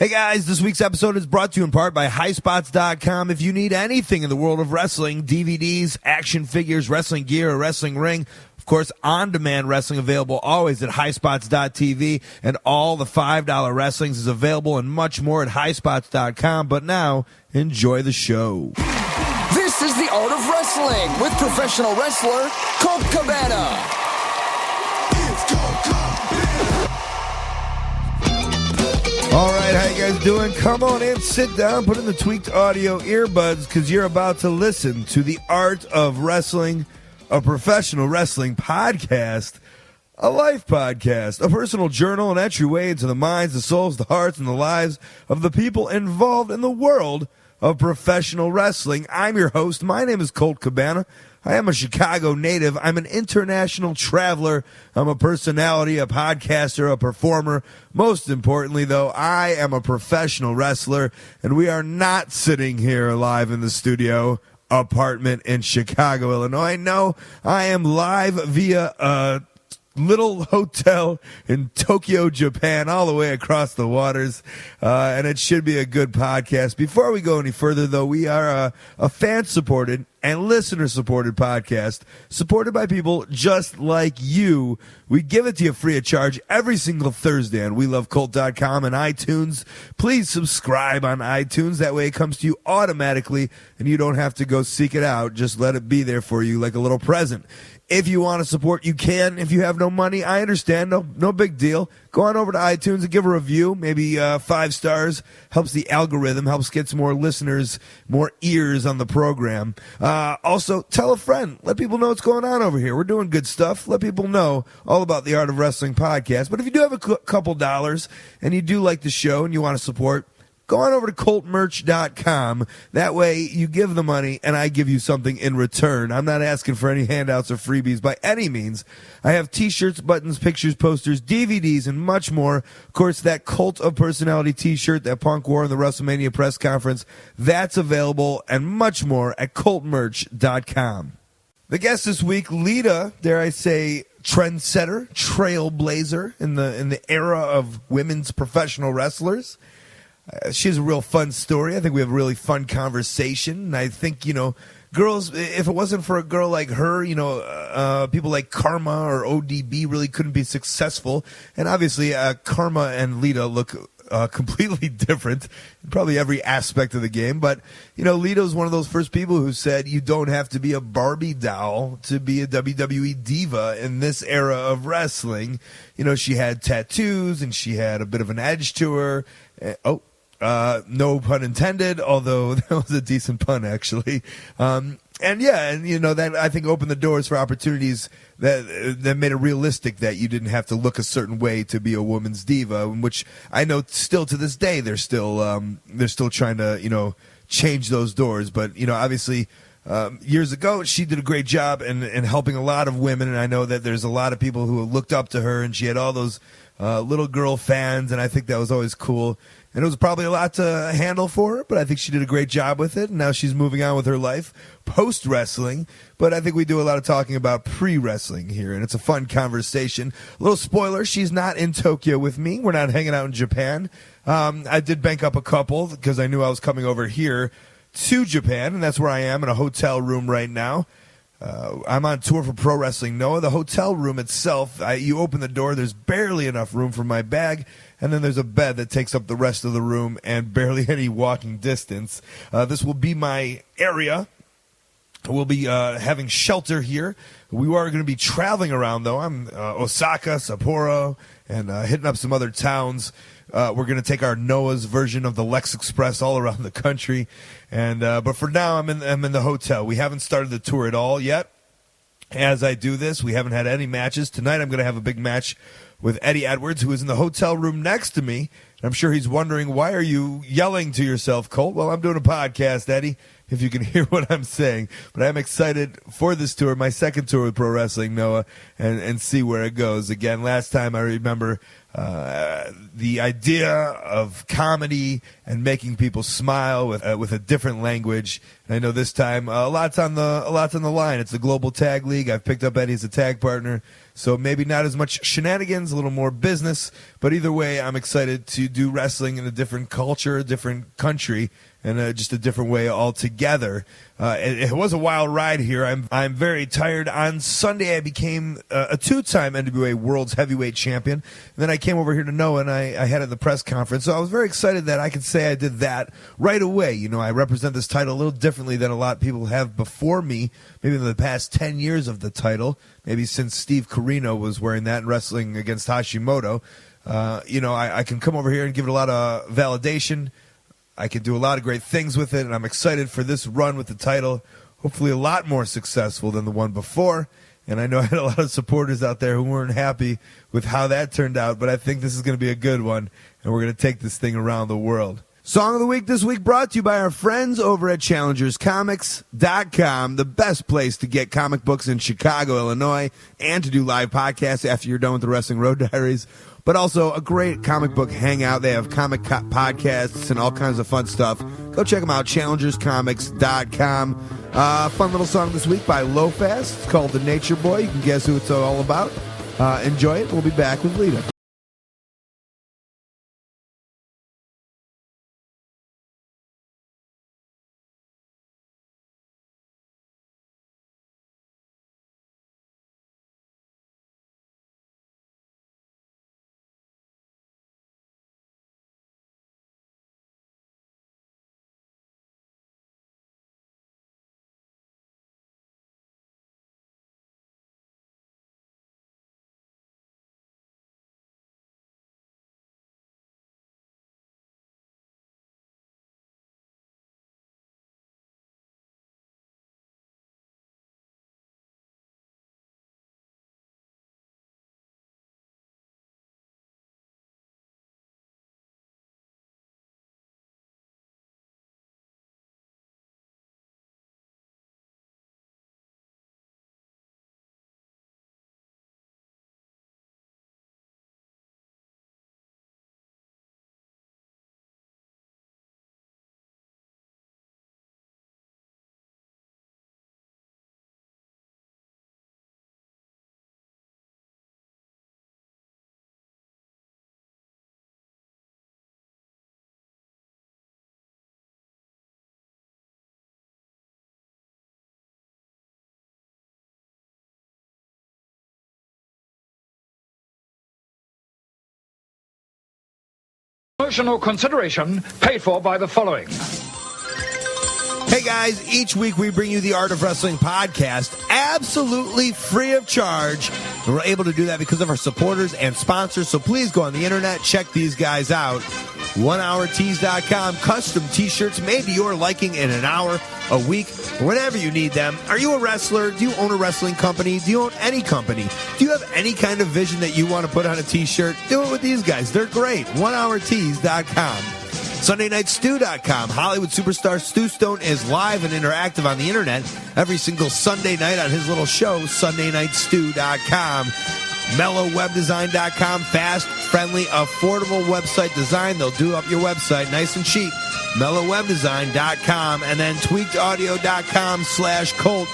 Hey guys, this week's episode is brought to you in part by HighSpots.com. If you need anything in the world of wrestling, DVDs, action figures, wrestling gear, a wrestling ring, of course, on-demand wrestling available always at HighSpots.tv, and all the $5 wrestlings is available and much more at HighSpots.com. But now, enjoy the show. This is The Art of Wrestling with professional wrestler Colt Cabana. It's Colt Cabana. All right, how you guys doing? Come on in, sit down, put in the tweaked audio earbuds, because you're about to listen to The Art of Wrestling, a professional wrestling podcast, a life podcast, a personal journal, an entryway into the minds, the souls, the hearts, and the lives of the people involved in the world of professional wrestling. I'm your host. My name is Colt Cabana. I am a Chicago native. I'm an international traveler. I'm a personality, a podcaster, a performer. Most importantly, though, I am a professional wrestler, and we are not sitting here live in the studio apartment in Chicago, Illinois. No, I am live via a little hotel in Tokyo, Japan, all the way across the waters, and it should be a good podcast. Before we go any further, though, we are a fan-supported and listener-supported podcast, supported by people just like you. We give it to you free of charge every single Thursday on WeLoveColt.com and iTunes. Please subscribe on iTunes. That way it comes to you automatically, and you don't have to go seek it out. Just let it be there for you like a little present. If you want to support, you can. If you have no money, I understand. No big deal. Go on over to iTunes and give a review, maybe 5 stars. Helps the algorithm, helps get some more listeners, more ears on the program. Also, tell a friend. Let people know what's going on over here. We're doing good stuff. Let people know all about the Art of Wrestling podcast. But if you do have a couple dollars and you do like the show and you want to support, go on over to coltmerch.com. That way you give the money and I give you something in return. I'm not asking for any handouts or freebies by any means. I have t-shirts, buttons, pictures, posters, DVDs, and much more. Of course, that Cult of Personality t-shirt that Punk wore in the WrestleMania press conference, that's available, and much more at coltmerch.com. The guest this week, Lita, dare I say, trendsetter, trailblazer in the era of women's professional wrestlers. She has a real fun story. I think we have a really fun conversation. And I think, girls, if it wasn't for a girl like her, people like Karma or ODB really couldn't be successful. And obviously, Karma and Lita look completely different in probably every aspect of the game. But, Lita was one of those first people who said you don't have to be a Barbie doll to be a WWE diva in this era of wrestling. She had tattoos and she had a bit of an edge to her. No pun intended, although that was a decent pun, actually. That I think opened the doors for opportunities that made it realistic that you didn't have to look a certain way to be a woman's diva, which I know still to this day they're still trying to, change those doors. But, obviously, years ago, she did a great job in helping a lot of women, and I know that there's a lot of people who looked up to her, and she had all those little girl fans, and I think that was always cool. And it was probably a lot to handle for her, but I think she did a great job with it. And now she's moving on with her life post-wrestling. But I think we do a lot of talking about pre-wrestling here, and it's a fun conversation. A little spoiler, she's not in Tokyo with me. We're not hanging out in Japan. I did bank up a couple because I knew I was coming over here to Japan, and that's where I am in a hotel room right now. I'm on tour for Pro Wrestling Noah. The hotel room itself, you open the door, there's barely enough room for my bag, and then there's a bed that takes up the rest of the room and barely any walking distance. This will be my area. We'll be having shelter here. We are going to be traveling around, though. I'm Osaka, Sapporo, and hitting up some other towns. We're going to take our Noah's version of the Lex Express all around the country. But for now, I'm in the hotel. We haven't started the tour at all yet. As I do this, we haven't had any matches. Tonight, I'm going to have a big match with Eddie Edwards, who is in the hotel room next to me. I'm sure he's wondering, why are you yelling to yourself, Colt? Well, I'm doing a podcast, Eddie, if you can hear what I'm saying. But I'm excited for this tour, my second tour with Pro Wrestling Noah, and see where it goes. Again, last time I remember the idea of comedy and making people smile with a different language I know this time a lot's on the line. It's the Global Tag League. I've picked up Eddie as a tag partner, so maybe not as much shenanigans, a little more business. But either way, I'm excited to do wrestling in a different culture, a different country, and just a different way altogether. It was a wild ride here. I'm very tired. On Sunday, I became a two-time NWA World's Heavyweight Champion. And then I came over here to Noah, and I had the press conference. So I was very excited that I could say I did that right away. You know, I represent this title a little differently than a lot of people have before me, maybe in the past 10 years of the title, maybe since Steve Corino was wearing that and wrestling against Hashimoto. I can come over here and give it a lot of validation. I can do a lot of great things with it, and I'm excited for this run with the title. Hopefully a lot more successful than the one before. And I know I had a lot of supporters out there who weren't happy with how that turned out, but I think this is going to be a good one, and we're going to take this thing around the world. Song of the Week this week brought to you by our friends over at ChallengersComics.com, the best place to get comic books in Chicago, Illinois, and to do live podcasts after you're done with the Wrestling Road Diaries. But also a great comic book hangout. They have comic podcasts and all kinds of fun stuff. Go check them out, ChallengersComics.com. Fun little song this week by Lofast. It's called The Nature Boy. You can guess who it's all about. Enjoy it. We'll be back with Lita. Promotional consideration paid for by the following. Hey guys, each week we bring you the Art of Wrestling podcast absolutely free of charge. And we're able to do that because of our supporters and sponsors. So please go on the internet, check these guys out. OneHourTees.com, custom t-shirts made to your liking in an hour, a week, whenever you need them. Are you a wrestler? Do you own a wrestling company? Do you own any company? Do you have any kind of vision that you want to put on a t-shirt? Do it with these guys. They're great. OneHourTees.com. SundayNightStew.com. Hollywood superstar Stu Stone is live and interactive on the internet every single Sunday night on his little show, SundayNightStew.com. MellowWebDesign.com. Fast, friendly, affordable website design. They'll do up your website nice and cheap. MellowWebDesign.com. And then tweakedaudio.com/Colt.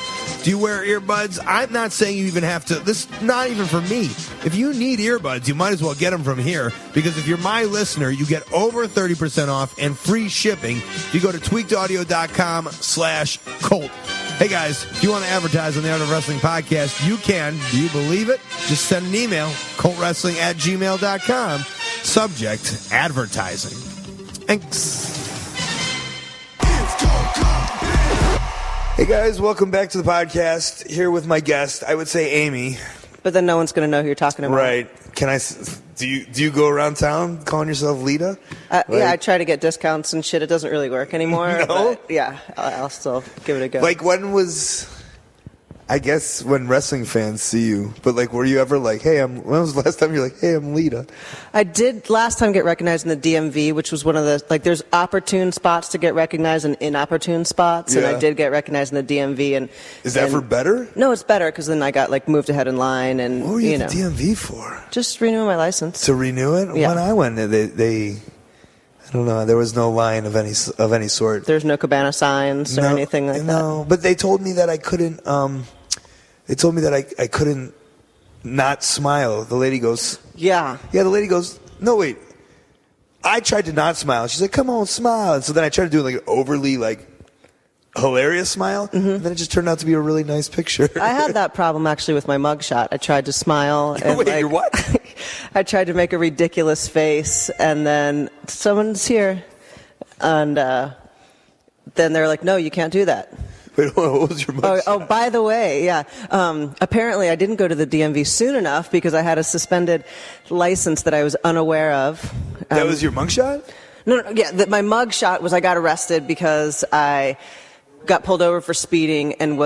Do you wear earbuds? I'm not saying you even have to. This is not even for me. If you need earbuds, you might as well get them from here, because if you're my listener, you get over 30% off and free shipping if you go to tweakedaudio.com/Colt. Hey guys, if you want to advertise on the Art of Wrestling podcast, you can. Do you believe it? Just send an email, coltwrestling@gmail.com. Subject, advertising. Thanks. Hey guys, welcome back to the podcast. Here with my guest, I would say Amy. But then no one's going to know who you're talking about. Right. Do you go around town calling yourself Lita? Yeah, I try to get discounts and shit. It doesn't really work anymore. No? But yeah, I'll still give it a go. Like, I guess when wrestling fans see you, but like, were you ever like, hey, when was the last time you're like, hey, I'm Lita? I did last time get recognized in the DMV, which was one of the, like, there's opportune spots to get recognized and inopportune spots, and I did get recognized in the DMV. And is that for better? No, it's better, because then I got, like, moved ahead in line, and, what were you at the DMV for? Just renewing my license. To renew it? Yeah. When I went, they I don't know. There was no line of any sort. There's no Cabana signs or anything like that. No, but they told me that I couldn't. They told me that I couldn't not smile. The lady goes, Yeah. Yeah, the lady goes, no, wait. I tried to not smile. She's like, come on, smile. And so then I tried to do like an overly hilarious smile, and then it just turned out to be a really nice picture. I had that problem actually with my mugshot. I tried to smile. And Wait, you're what? I tried to make a ridiculous face, and then someone's here, and then they're like, no, you can't do that. Wait, what was your mugshot? Oh, by the way, yeah. Apparently, I didn't go to the DMV soon enough because I had a suspended license that I was unaware of. That was your mugshot? No, yeah. My mugshot was I got arrested because I got pulled over for speeding and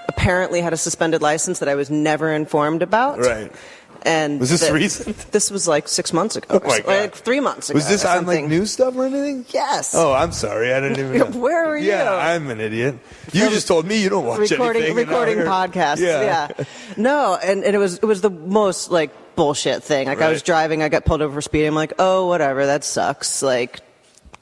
apparently had a suspended license that I was never informed about. Right. And was this recent? This was like 6 months ago. Oh my God. Like 3 months ago. Was this on like news stuff or anything? Yes. Oh, I'm sorry. I didn't even know. Where were you? Yeah, I'm an idiot. You just told me you don't watch anything. Recording podcasts. Yeah. No, and it was the most like bullshit thing. Like I was driving, I got pulled over for speeding. I'm like, oh, whatever, that sucks. Like,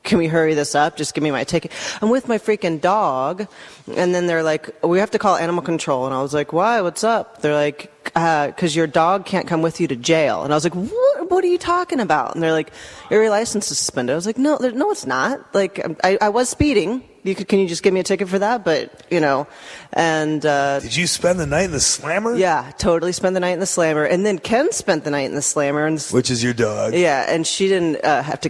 can we hurry this up? Just give me my ticket. I'm with my freaking dog. And then they're like, we have to call animal control. And I was like, why? What's up? They're like, because your dog can't come with you to jail. And I was like, what are you talking about? And they're like, your license is suspended. I was like, no, it's not. Like, I was speeding. Can you just give me a ticket for that? But, and... Did you spend the night in the Slammer? Yeah, totally spent the night in the Slammer. And then Ken spent the night in the Slammer. And which is your dog. Yeah, and she didn't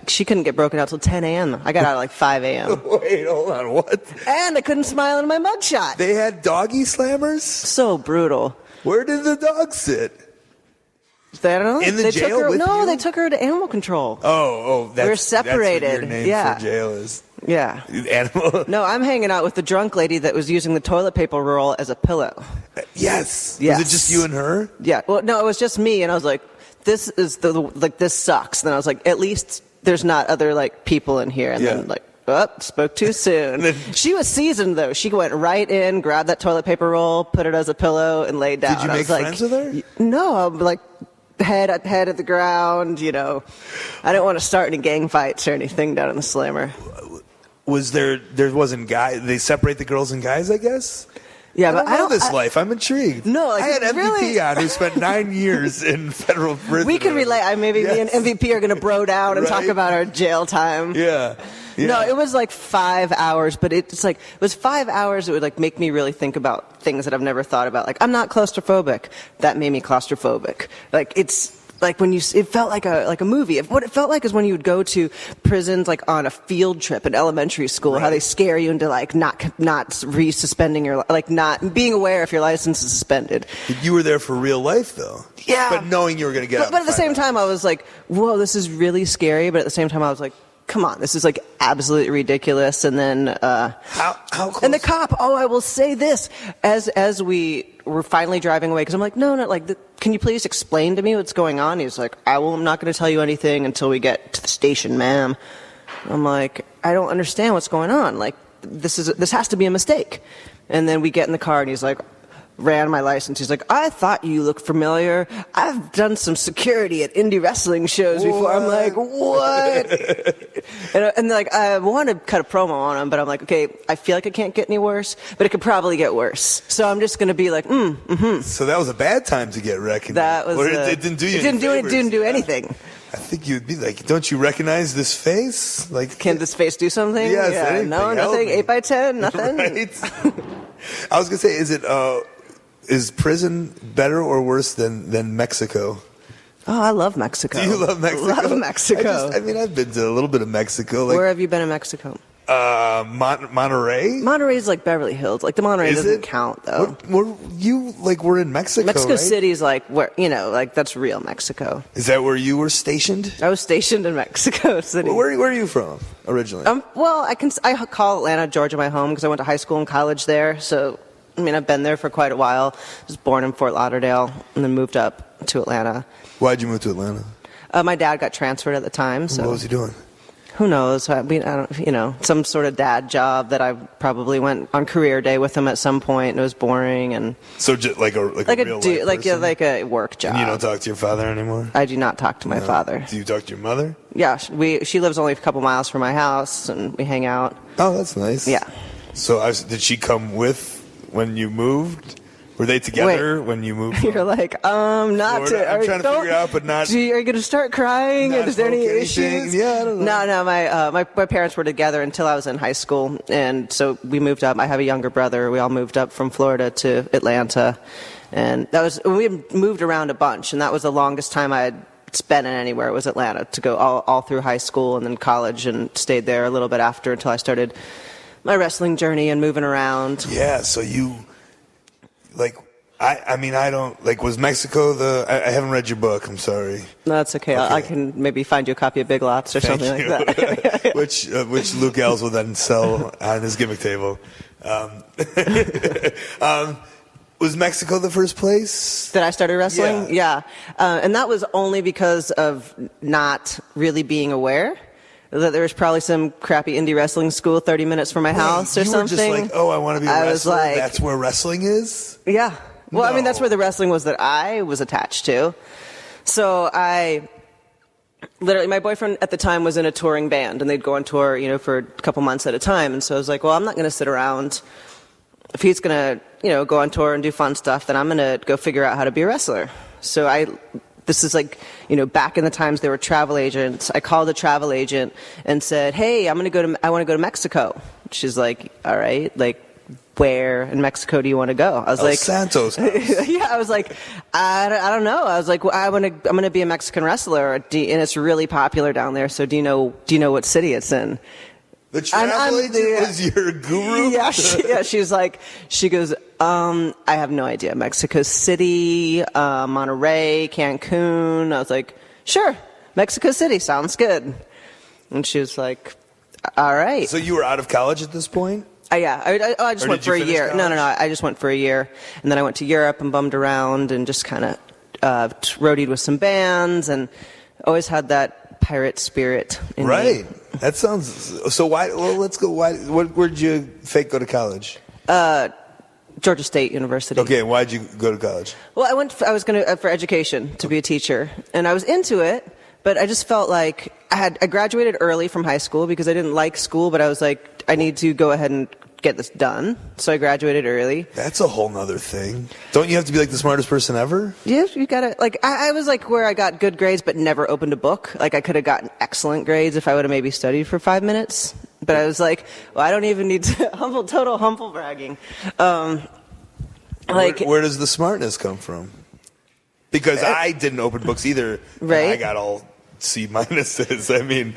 she couldn't get broken out till 10 a.m. I got out at like 5 a.m. Wait, hold on, what? And I couldn't smile in my mugshot. They had doggy slammers? So brutal. Where did the dog sit? I don't know. In the jail with you? They took her to animal control. Oh, that's, we're separated. That's what your name for jail is. Yeah. Animal. No, I'm hanging out with the drunk lady that was using the toilet paper roll as a pillow. Yes. Yes. Was it just you and her? Yeah. Well, no, it was just me, and I was like, this is this sucks. And then I was like, at least there's not other like people in here. And then like, spoke too soon. She was seasoned though. She went right in, grabbed that toilet paper roll, put it as a pillow, and laid down. Did you make friends with her? No, I'm like head at the ground. I didn't want to start any gang fights or anything down in the Slammer. Was there wasn't guys? They separate the girls and guys, I guess. Yeah, but I don't know this life. I'm intrigued. No, like, I had MVP really? on who spent 9 years in federal prison. We can relate. Maybe me and MVP are going to bro down and talk about our jail time. Yeah. No, it was like 5 hours, but it was 5 hours that would like make me really think about things that I've never thought about. Like, I'm not claustrophobic. That made me claustrophobic. Like, it's like it felt like a movie. What it felt like is when you would go to prisons like on a field trip in elementary school, how they scare you into like not resuspending your, like not being aware if your license is suspended. You were there for real life though. Yeah. But knowing you were going to get out. But at the same time, I was like, whoa, this is really scary. But at the same time, I was like, come on, this is like absolutely ridiculous. And then how close? And the cop, I will say this as we were finally driving away, because I'm like, no, like, can you please explain to me what's going on? He's like, I'm not going to tell you anything until we get to the station, ma'am. I'm like, I don't understand what's going on. Like, this has to be a mistake. And then we get in the car, and he's like, ran my license. He's like, I thought you looked familiar. I've done some security at indie wrestling shows before. What? I'm like, what? and like, I want to cut a promo on him, but I'm like, okay, I feel like it can't get any worse, but it could probably get worse. So I'm just going to be like, So that was a bad time to get recognized. That was. It didn't do you. It didn't do anything. I think you'd be like, don't you recognize this face? Like, can this face do something? Yes, yeah, anything. no, nothing. 8x10, nothing. Right? I was gonna say, is prison better or worse than Mexico? Oh, I love Mexico. Do you love Mexico? Love Mexico. I've been to a little bit of Mexico. Where have you been in Mexico? Monterrey. Monterrey's like Beverly Hills. Like the Monterey doesn't count though. We're in Mexico. Mexico right? City's like where like that's real Mexico. Is that where you were stationed? I was stationed in Mexico City. Where are you from originally? Well, I call Atlanta, Georgia my home because I went to high school and college there. So I mean, I've been there for quite a while. I was born in Fort Lauderdale and then moved up to Atlanta. Why'd you move to Atlanta? My dad got transferred at the time. So what was he doing? who knows? I mean, I don't, some sort of dad job that I probably went on career day with him at some point, and it was boring. And so just like a real life person? like a work job. And you don't talk to your father anymore? I do not talk to my father. Do you talk to your mother? Yeah, she lives only a couple miles from my house, and we hang out. Oh, that's nice. Yeah. So did she come with when you moved? Were they together when you moved? You're like, not to. I'm trying to figure out, but not. Are you going to start crying? Is there any issues? Yeah, I don't know. No. My parents were together until I was in high school, and so we moved up. I have a younger brother. We all moved up from Florida to Atlanta, and we had moved around a bunch, and that was the longest time I had spent in anywhere. It was Atlanta to go all through high school and then college, and stayed there a little bit after until I started my wrestling journey and moving around. Yeah. So you. I don't, was Mexico I haven't read your book, I'm sorry. No, that's okay. I can maybe find you a copy of Big Lots or something like that. which Luke Ells will then sell on his gimmick table. Was Mexico the first place that I started wrestling? Yeah. And that was only because of not really being aware that there was probably some crappy indie wrestling school 30 minutes from my house or something. You were just like, I want to be a wrestler. That's where wrestling is? Yeah. Well, I mean, that's where the wrestling was that I was attached to. So my boyfriend at the time was in a touring band, and they'd go on tour, for a couple months at a time. And so I was like, well, I'm not going to sit around. If he's going to, go on tour and do fun stuff, then I'm going to go figure out how to be a wrestler. So this is back in the times there were travel agents. I called a travel agent and said, hey, I want to go to Mexico. She's like, all right, where in Mexico do you want to go? I was like, Santos house. Yeah, I was like, I don't know. I was like, well, I'm going to be a Mexican wrestler, and it's really popular down there. So do you know what city it's in? The travel agent was your guru? Yeah, she goes, I have no idea. Mexico City, Monterrey, Cancun. I was like, sure, Mexico City sounds good. And she was like, all right. So you were out of college at this point? Yeah, I just went for a year. No, I just went for a year, and then I went to Europe and bummed around and just kind of roadied with some bands, and always had that pirate spirit in me. That sounds so. Why? Well, let's go. Where'd you go to college? Georgia State University. Okay, why'd you go to college? Well, I was going to for education to be a teacher, and I was into it, but I just felt like I graduated early from high school because I didn't like school, but I was like, I need to go ahead and get this done. So I graduated early. That's a whole nother thing. Don't you have to be the smartest person ever? Yeah, you gotta, I was where I got good grades but never opened a book. I could have gotten excellent grades if I would have maybe studied for 5 minutes. But I was like, well, I don't even need to, total humble bragging. Where does the smartness come from? Because I didn't open books either. Right. And I got all C minuses. I mean,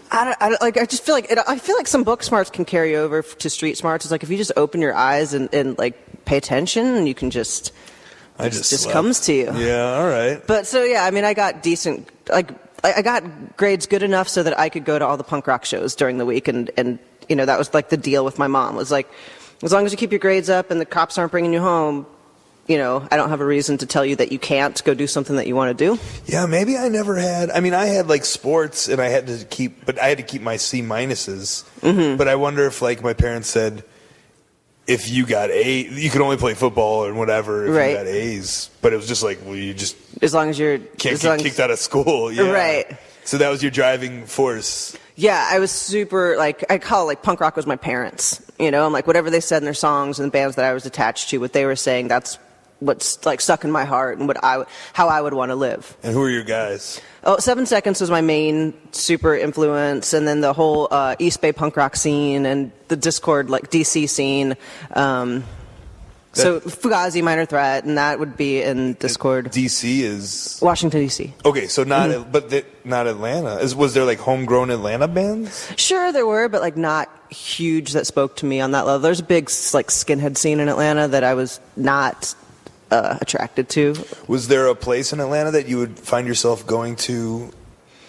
I just feel I feel like some book smarts can carry over to street smarts. It's if you just open your eyes and pay attention, you can just comes to you. Yeah, all right. But so yeah, I mean, I got decent. I got grades good enough so that I could go to all the punk rock shows during the week, and that was the deal with my mom was as long as you keep your grades up and the cops aren't bringing you home, I don't have a reason to tell you that you can't go do something that you want to do. Yeah, maybe I never had. I mean, I had sports, and I had to keep my C minuses. Mm-hmm. But I wonder if my parents said, if you got A, you could only play football and whatever if you got A's. But it was just you just as long as you're can't get kicked out of school. Yeah. Right. So that was your driving force. Yeah, I was super I call punk rock was my parents. I'm whatever they said in their songs and the bands that I was attached to, what they were saying, that's what's stuck in my heart and how I would want to live. And who are your guys? 7 Seconds was my main super influence, and then the whole East Bay punk rock scene and the Discord DC scene. So Fugazi, Minor Threat, and that would be in Discord. DC is Washington D.C. Okay, so not not Atlanta. Was there homegrown Atlanta bands? Sure, there were, but not huge that spoke to me on that level. There's a big skinhead scene in Atlanta that I was not attracted to. Was there a place in Atlanta that you would find yourself going to,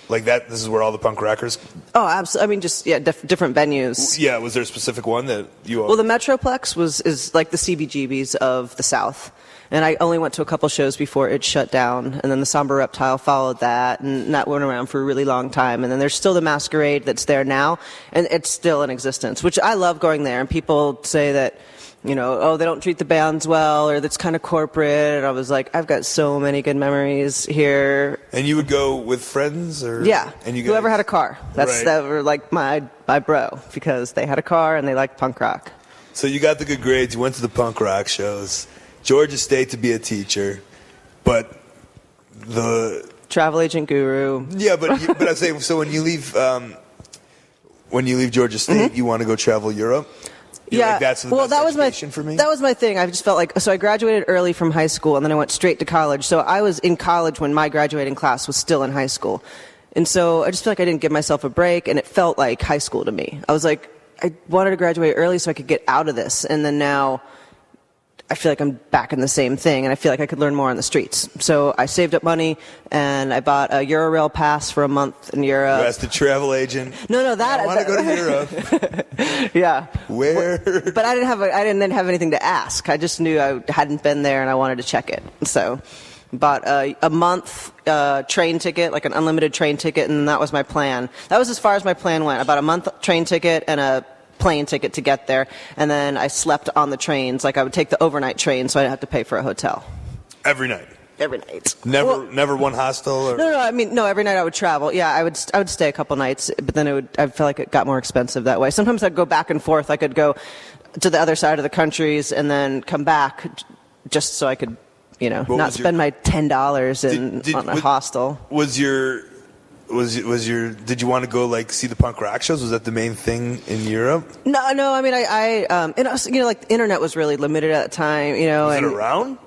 that? This is where all the punk rockers. Oh, absolutely. I mean, just different venues. Yeah. Was there a specific one that you? Well, the Metroplex is the CBGBs of the South, And I only went to a couple shows before it shut down. And then the Samba Reptile followed that, and that went around for a really long time. And then there's still the Masquerade that's there now, and it's still in existence, which I love going there. And people say that, you know, oh, they don't treat the bands well, or that's kind of corporate. And I was like, I've got so many good memories here. And you would go with friends, or yeah, and you whoever had a car. Right. That were like my bro, because they had a car and they liked punk rock. So you got the good grades. You went to the punk rock shows. Georgia State to be a teacher, but the travel agent guru. Yeah, but I'm saying, so when you leave Georgia State, you want to go travel Europe. Yeah, like, that's the well, best that was my education for me. That was my thing. I just felt like, so I graduated early from high school, and then I went straight to college. So I was in college when my graduating class was still in high school, and so I just feel like I didn't give myself a break, and it felt like high school to me. I was like, I wanted to graduate early so I could get out of this, and then now I feel like I'm back in the same thing, and I feel like I could learn more on the streets. So I saved up money, and I bought a Eurorail pass for a month in Europe. You asked a travel agent. No, that I want to go to Europe. Yeah. Where? But I didn't have anything to ask. I just knew I hadn't been there, and I wanted to check it. So bought a month train ticket, like an unlimited train ticket, and that was my plan. That was as far as my plan went. I bought a month train ticket and a plane ticket to get there, and then I slept on the trains. Like, I would take the overnight train, so I didn't have to pay for a hotel. Every night? Every night. Never one hostel? Or? No, I mean, no, every night I would travel. Yeah, I would stay a couple nights, but then I felt like it got more expensive that way. Sometimes I'd go back and forth. I could go to the other side of the countries and then come back just so I could, you know, not spend my $10 on a hostel. Did you want to go, like, see the punk rock shows? Was that the main thing in Europe? No. I mean, and also, you know, like, the internet was really limited at the time. You know, was it around?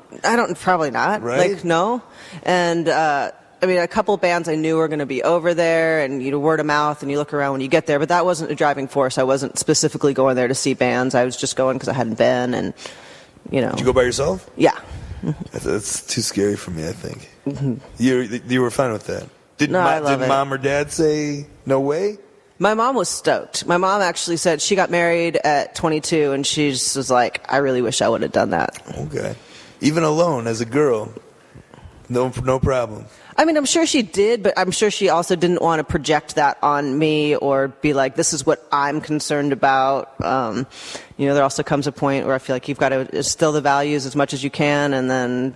Probably not. Right? Like, no. And I mean, a couple bands I knew were going to be over there, and you know, word of mouth, and you look around when you get there. But that wasn't a driving force. I wasn't specifically going there to see bands. I was just going because I hadn't been, and you know. Did you go by yourself? Yeah. That's too scary for me, I think. Mm-hmm. You were fine with that. Did mom or dad say no way? My mom was stoked. My mom actually said she got married at 22, and she just was like, I really wish I would have done that. Okay. Even alone as a girl, no problem. I mean, I'm sure she did, but I'm sure she also didn't want to project that on me or be like, this is what I'm concerned about. You know, there also comes a point where I feel like you've got to instill the values as much as you can, and then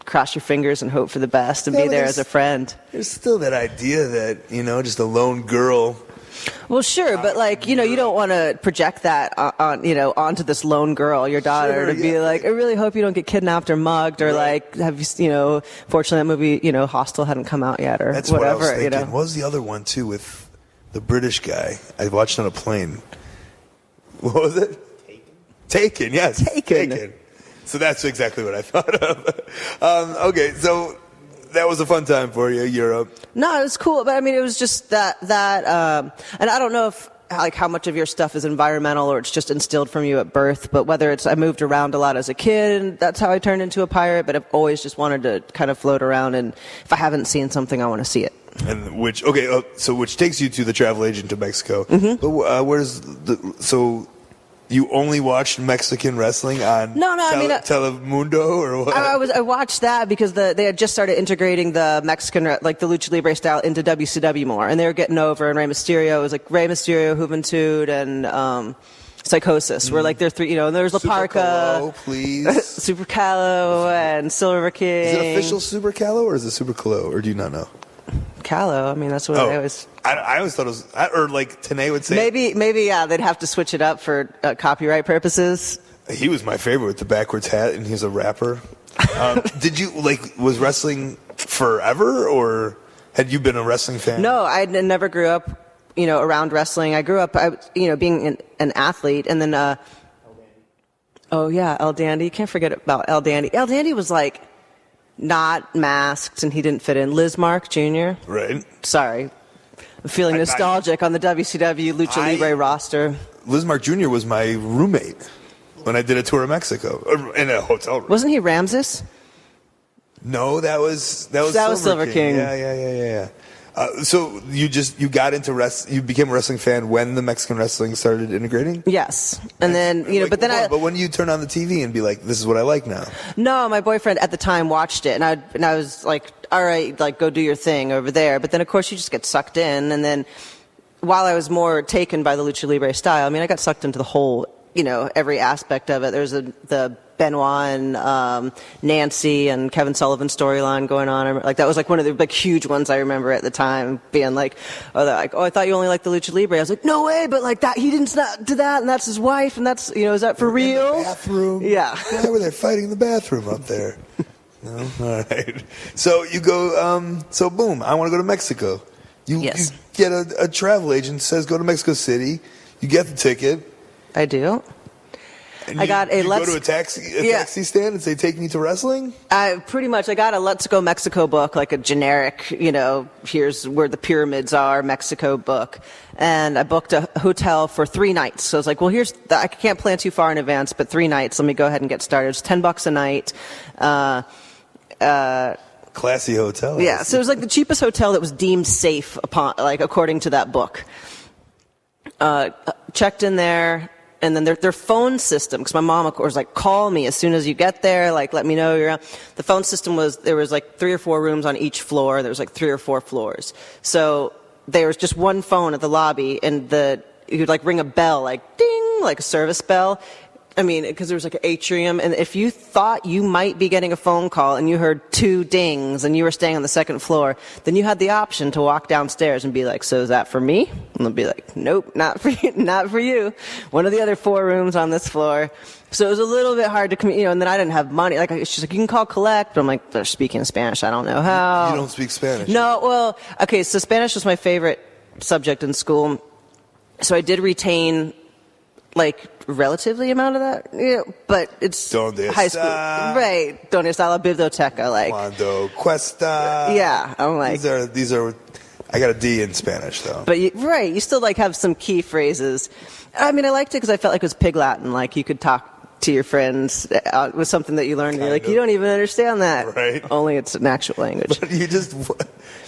cross your fingers and hope for the best and be there as a friend. There's still that idea that, you know, just a lone girl. Well, sure, but like, you know, you don't want to project that onto this lone girl, your daughter, to be like, I really hope you don't get kidnapped or mugged, or like, have you know, fortunately that movie, you know, Hostel hadn't come out yet, or That's whatever. What I was thinking. You know, what was the other one too with the British guy I watched on a plane? What was it? Taken. Yes. Taken. So that's exactly what I thought of. Okay, so that was a fun time for you, Europe. No, it was cool, but I mean, it was just that, and I don't know if, like, how much of your stuff is environmental or it's just instilled from you at birth, but whether it's, I moved around a lot as a kid, and that's how I turned into a pirate, but I've always just wanted to kind of float around, and if I haven't seen something, I want to see it. And which takes you to the travel agent to Mexico. Mm-hmm. So you only watched Mexican wrestling on Telemundo, or what? I watched that because they had just started integrating the Mexican, like the Lucha Libre style, into WCW more, and they were getting over. And Rey Mysterio, it was like Rey Mysterio, Juventud, and Psychosis were like their three. You know, and there was La Parca, please, Super Calo, and Silver King. Is it official Super Calo or is it Super Calo, or do you not know? Calo. I mean, that's what I always. I always thought it was, or like Tanae would say. Maybe, yeah, they'd have to switch it up for copyright purposes. He was my favorite with the backwards hat, and he's a rapper. Did you was wrestling forever, or had you been a wrestling fan? No, I never grew up, you know, around wrestling. I grew up, being an athlete, and then, El Dandy. You can't forget about El Dandy. El Dandy was like not masked, and he didn't fit in. Liz Mark Jr. Right. Sorry. I'm feeling nostalgic on the WCW Lucha Libre roster. Liz Mark Jr. was my roommate when I did a tour of Mexico, in a hotel room. Wasn't he Ramses? No, that was Silver King. Yeah. So you got into you became a wrestling fan when the Mexican wrestling started integrating? Yes. And then, but when do you turn on the TV and be like, this is what I like now? No, my boyfriend at the time watched it, and I was like, all right, like, go do your thing over there. But then, of course, you just get sucked in. And then while I was more taken by the Lucha Libre style, I mean, I got sucked into the whole, every aspect of it. There's the Benoit and Nancy and Kevin Sullivan storyline going on. Like, that was like one of the big huge ones I remember at the time, being like, I thought you only liked the Lucha Libre. I was like, no way, but like that, he didn't do that, and that's his wife, and that's, is that for real? In the bathroom. Yeah. Why were they fighting in the bathroom up there? No? All right. So you go, so boom, I want to go to Mexico. Yes. You get a travel agent, says go to Mexico City. You get the ticket. I do. And I got a go to a taxi stand and say, take me to wrestling? Pretty much. I got a Let's Go Mexico book, like a generic, here's where the pyramids are, Mexico book. And I booked a hotel for 3 nights. So I was like, well, I can't plan too far in advance, but 3 nights. Let me go ahead and get started. It's $10 a night. Classy hotel. Yeah. So it was like the cheapest hotel that was deemed safe according to that book. Checked in there. And then their phone system, because my mom, of course, like, call me as soon as you get there, like, let me know you're out. The phone system there was like 3 or 4 rooms on each floor. There was like 3 or 4 floors. So there was just one phone at the lobby, and you'd like ring a bell, like ding, like a service bell. I mean, because there was like an atrium, and if you thought you might be getting a phone call and you heard 2 dings and you were staying on the 2nd floor, then you had the option to walk downstairs and be like, so is that for me? And they'll be like, nope, not for you, not for you. One of the other 4 rooms on this floor. So it was a little bit hard to and then I didn't have money. Like, she's like, you can call collect, but I'm like, they're speaking Spanish, I don't know how. You don't speak Spanish? No, well, okay, so Spanish was my favorite subject in school. So I did retain, like, relatively amount of that, but it's high school, right? Donde está la biblioteca? Like, cuando cuesta? Yeah, I'm like, these are. I got a D in Spanish though. But you still like have some key phrases. I mean, I liked it because I felt like it was Pig Latin. Like, you could talk to your friends with something that you learned, and you're like, you don't even understand that. Right. Only it's an actual language. But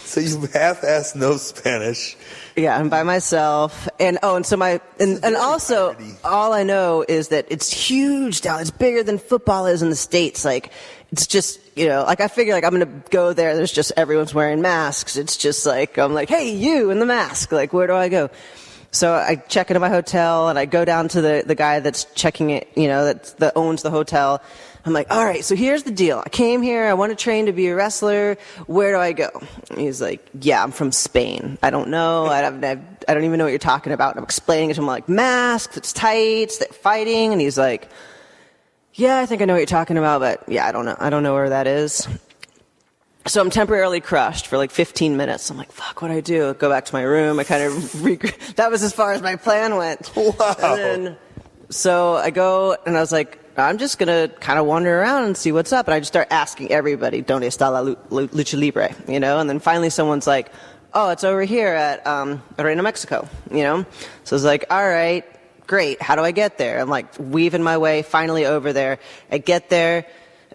so you half-assed no Spanish. Yeah, I'm by myself, and also all I know is that it's huge down. It's bigger than football is in the States. Like, it's just, like, I figure, like, I'm gonna go there. There's just everyone's wearing masks. It's just like, I'm like, hey, you in the mask. Like, where do I go? So I check into my hotel, and I go down to the guy that's checking it, that owns the hotel. I'm like, all right, so here's the deal. I came here. I want to train to be a wrestler. Where do I go? And he's like, yeah, I'm from Spain. I don't know. I don't even know what you're talking about. And I'm explaining it to him, like, masks, it's tights, they're fighting. And he's like, yeah, I think I know what you're talking about, but yeah, I don't know. I don't know where that is. So I'm temporarily crushed for like 15 minutes. I'm like, fuck, what'd I do? Go back to my room. I kind of that was as far as my plan went. Wow. And then, so I go, and I was like, I'm just going to kind of wander around and see what's up. And I just start asking everybody, ¿Dónde está la Lucha Libre? And then finally someone's like, oh, it's over here at Arena Mexico, So I was like, all right, great. How do I get there? I'm like weaving my way finally over there. I get there.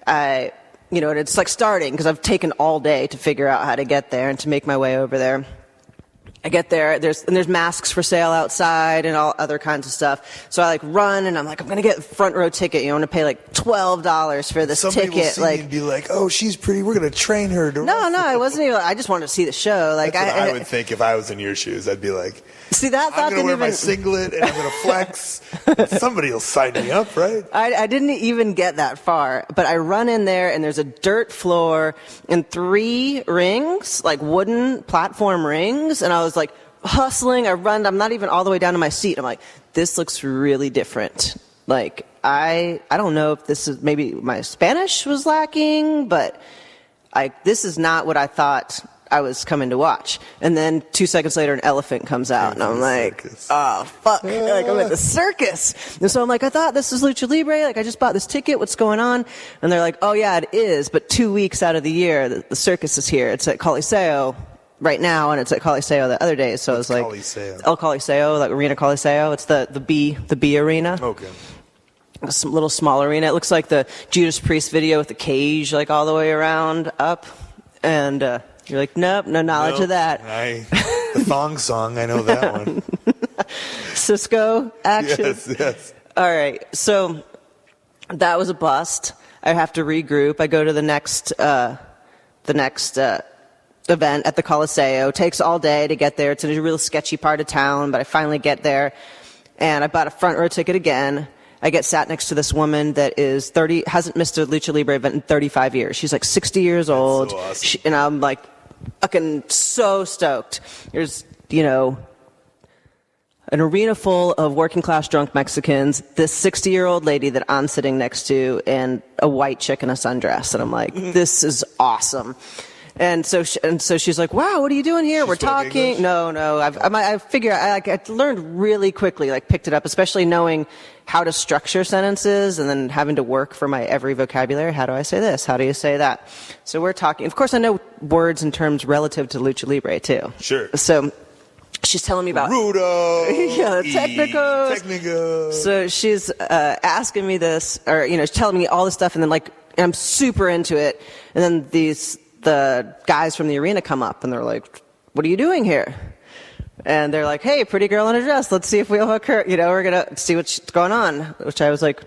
And it's like starting, because I've taken all day to figure out how to get there and to make my way over there. I get there, there's masks for sale outside and all other kinds of stuff. So I like run, and I'm like, I'm gonna get a front row ticket. I'm gonna pay like $12 for this ticket. Will see me and be like, oh, she's pretty. We're gonna train her to. No, I wasn't even. I just wanted to see the show. Like, that's what I would think if I was in your shoes. I'd be like, see, that thought I'm gonna wear my singlet and I'm gonna flex. Somebody will sign me up, right? I didn't even get that far, but I run in there, and there's a dirt floor and 3 rings, like wooden platform rings, and I was like hustling. I run. I'm not even all the way down to my seat. I'm like, this looks really different. Like, I don't know if this is, maybe my Spanish was lacking, but this is not what I thought I was coming to watch. And then 2 seconds later, an elephant comes out, and I'm like, oh, fuck. Like, I'm at the circus. And so I'm like, I thought this was Lucha Libre. Like, I just bought this ticket. What's going on? And they're like, oh, yeah, it is. But 2 weeks out of the year, the circus is here. It's at Coliseo right now, and it's at Coliseo the other day. So it's like Coliseo? El Coliseo, like Arena Coliseo. It's the B arena. Okay. A little small arena. It looks like the Judas Priest video with the cage, like, all the way around up. And You're like, nope, no knowledge of that. The thong song, I know that one. Cisco action. Yes. All right, so that was a bust. I have to regroup. I go to the next event at the Coliseo. Takes all day to get there. It's in a real sketchy part of town, but I finally get there, and I bought a front row ticket again. I get sat next to this woman that is 30, hasn't missed a Lucha Libre event in 35 years. She's like 60 years old. So awesome. And I'm like fucking so stoked. There's, an arena full of working class drunk Mexicans, this 60-year-old lady that I'm sitting next to, and a white chick in a sundress. And I'm like, this is awesome. And so she's like, wow, what are you doing here? We're talking. English? No. I figure I learned really quickly, picked it up, especially knowing how to structure sentences and then having to work for my every vocabulary. How do I say this? How do you say that? So we're talking. Of course, I know words and terms relative to Lucha Libre, too. Sure. So she's telling me about Rudo. Yeah, technicals. So she's asking me this, or telling me all this stuff, and then and I'm super into it. And then the guys from the arena come up, and they're like, "What are you doing here?" And they're like, "Hey, pretty girl in a dress. Let's see if we'll hook her. We're gonna see what's going on." Which I was like,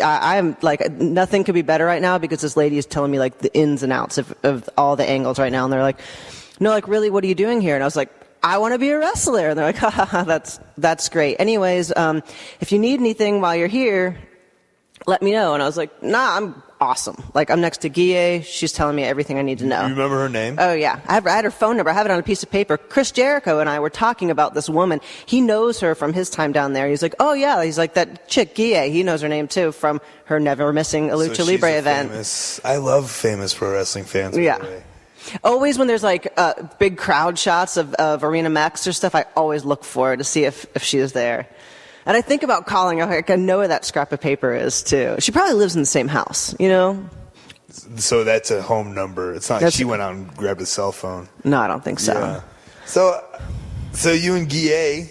I'm like, nothing could be better right now, because this lady is telling me the ins and outs of all the angles right now. And they're like, "No, really, what are you doing here?" And I was like, I want to be a wrestler. And they're like, that's great. Anyways, if you need anything while you're here, let me know. And I was like, nah, I'm awesome. I'm next to Guille. She's telling me everything I need to know. You remember her name? Oh, yeah. I had her phone number. I have it on a piece of paper. Chris Jericho and I were talking about this woman. He knows her from his time down there. He's like, oh, yeah. He's like, that chick, Guille. He knows her name, too, from her never missing a Lucha Libre event. I love famous pro wrestling fans. Yeah. Always when there's big crowd shots of Arena Max or stuff, I always look for her to see if she is there. And I think about calling her. I know where that scrap of paper is, too. She probably lives in the same house, So that's a home number. It's not like she went out and grabbed a cell phone. No, I don't think so. Yeah. So you and Guille...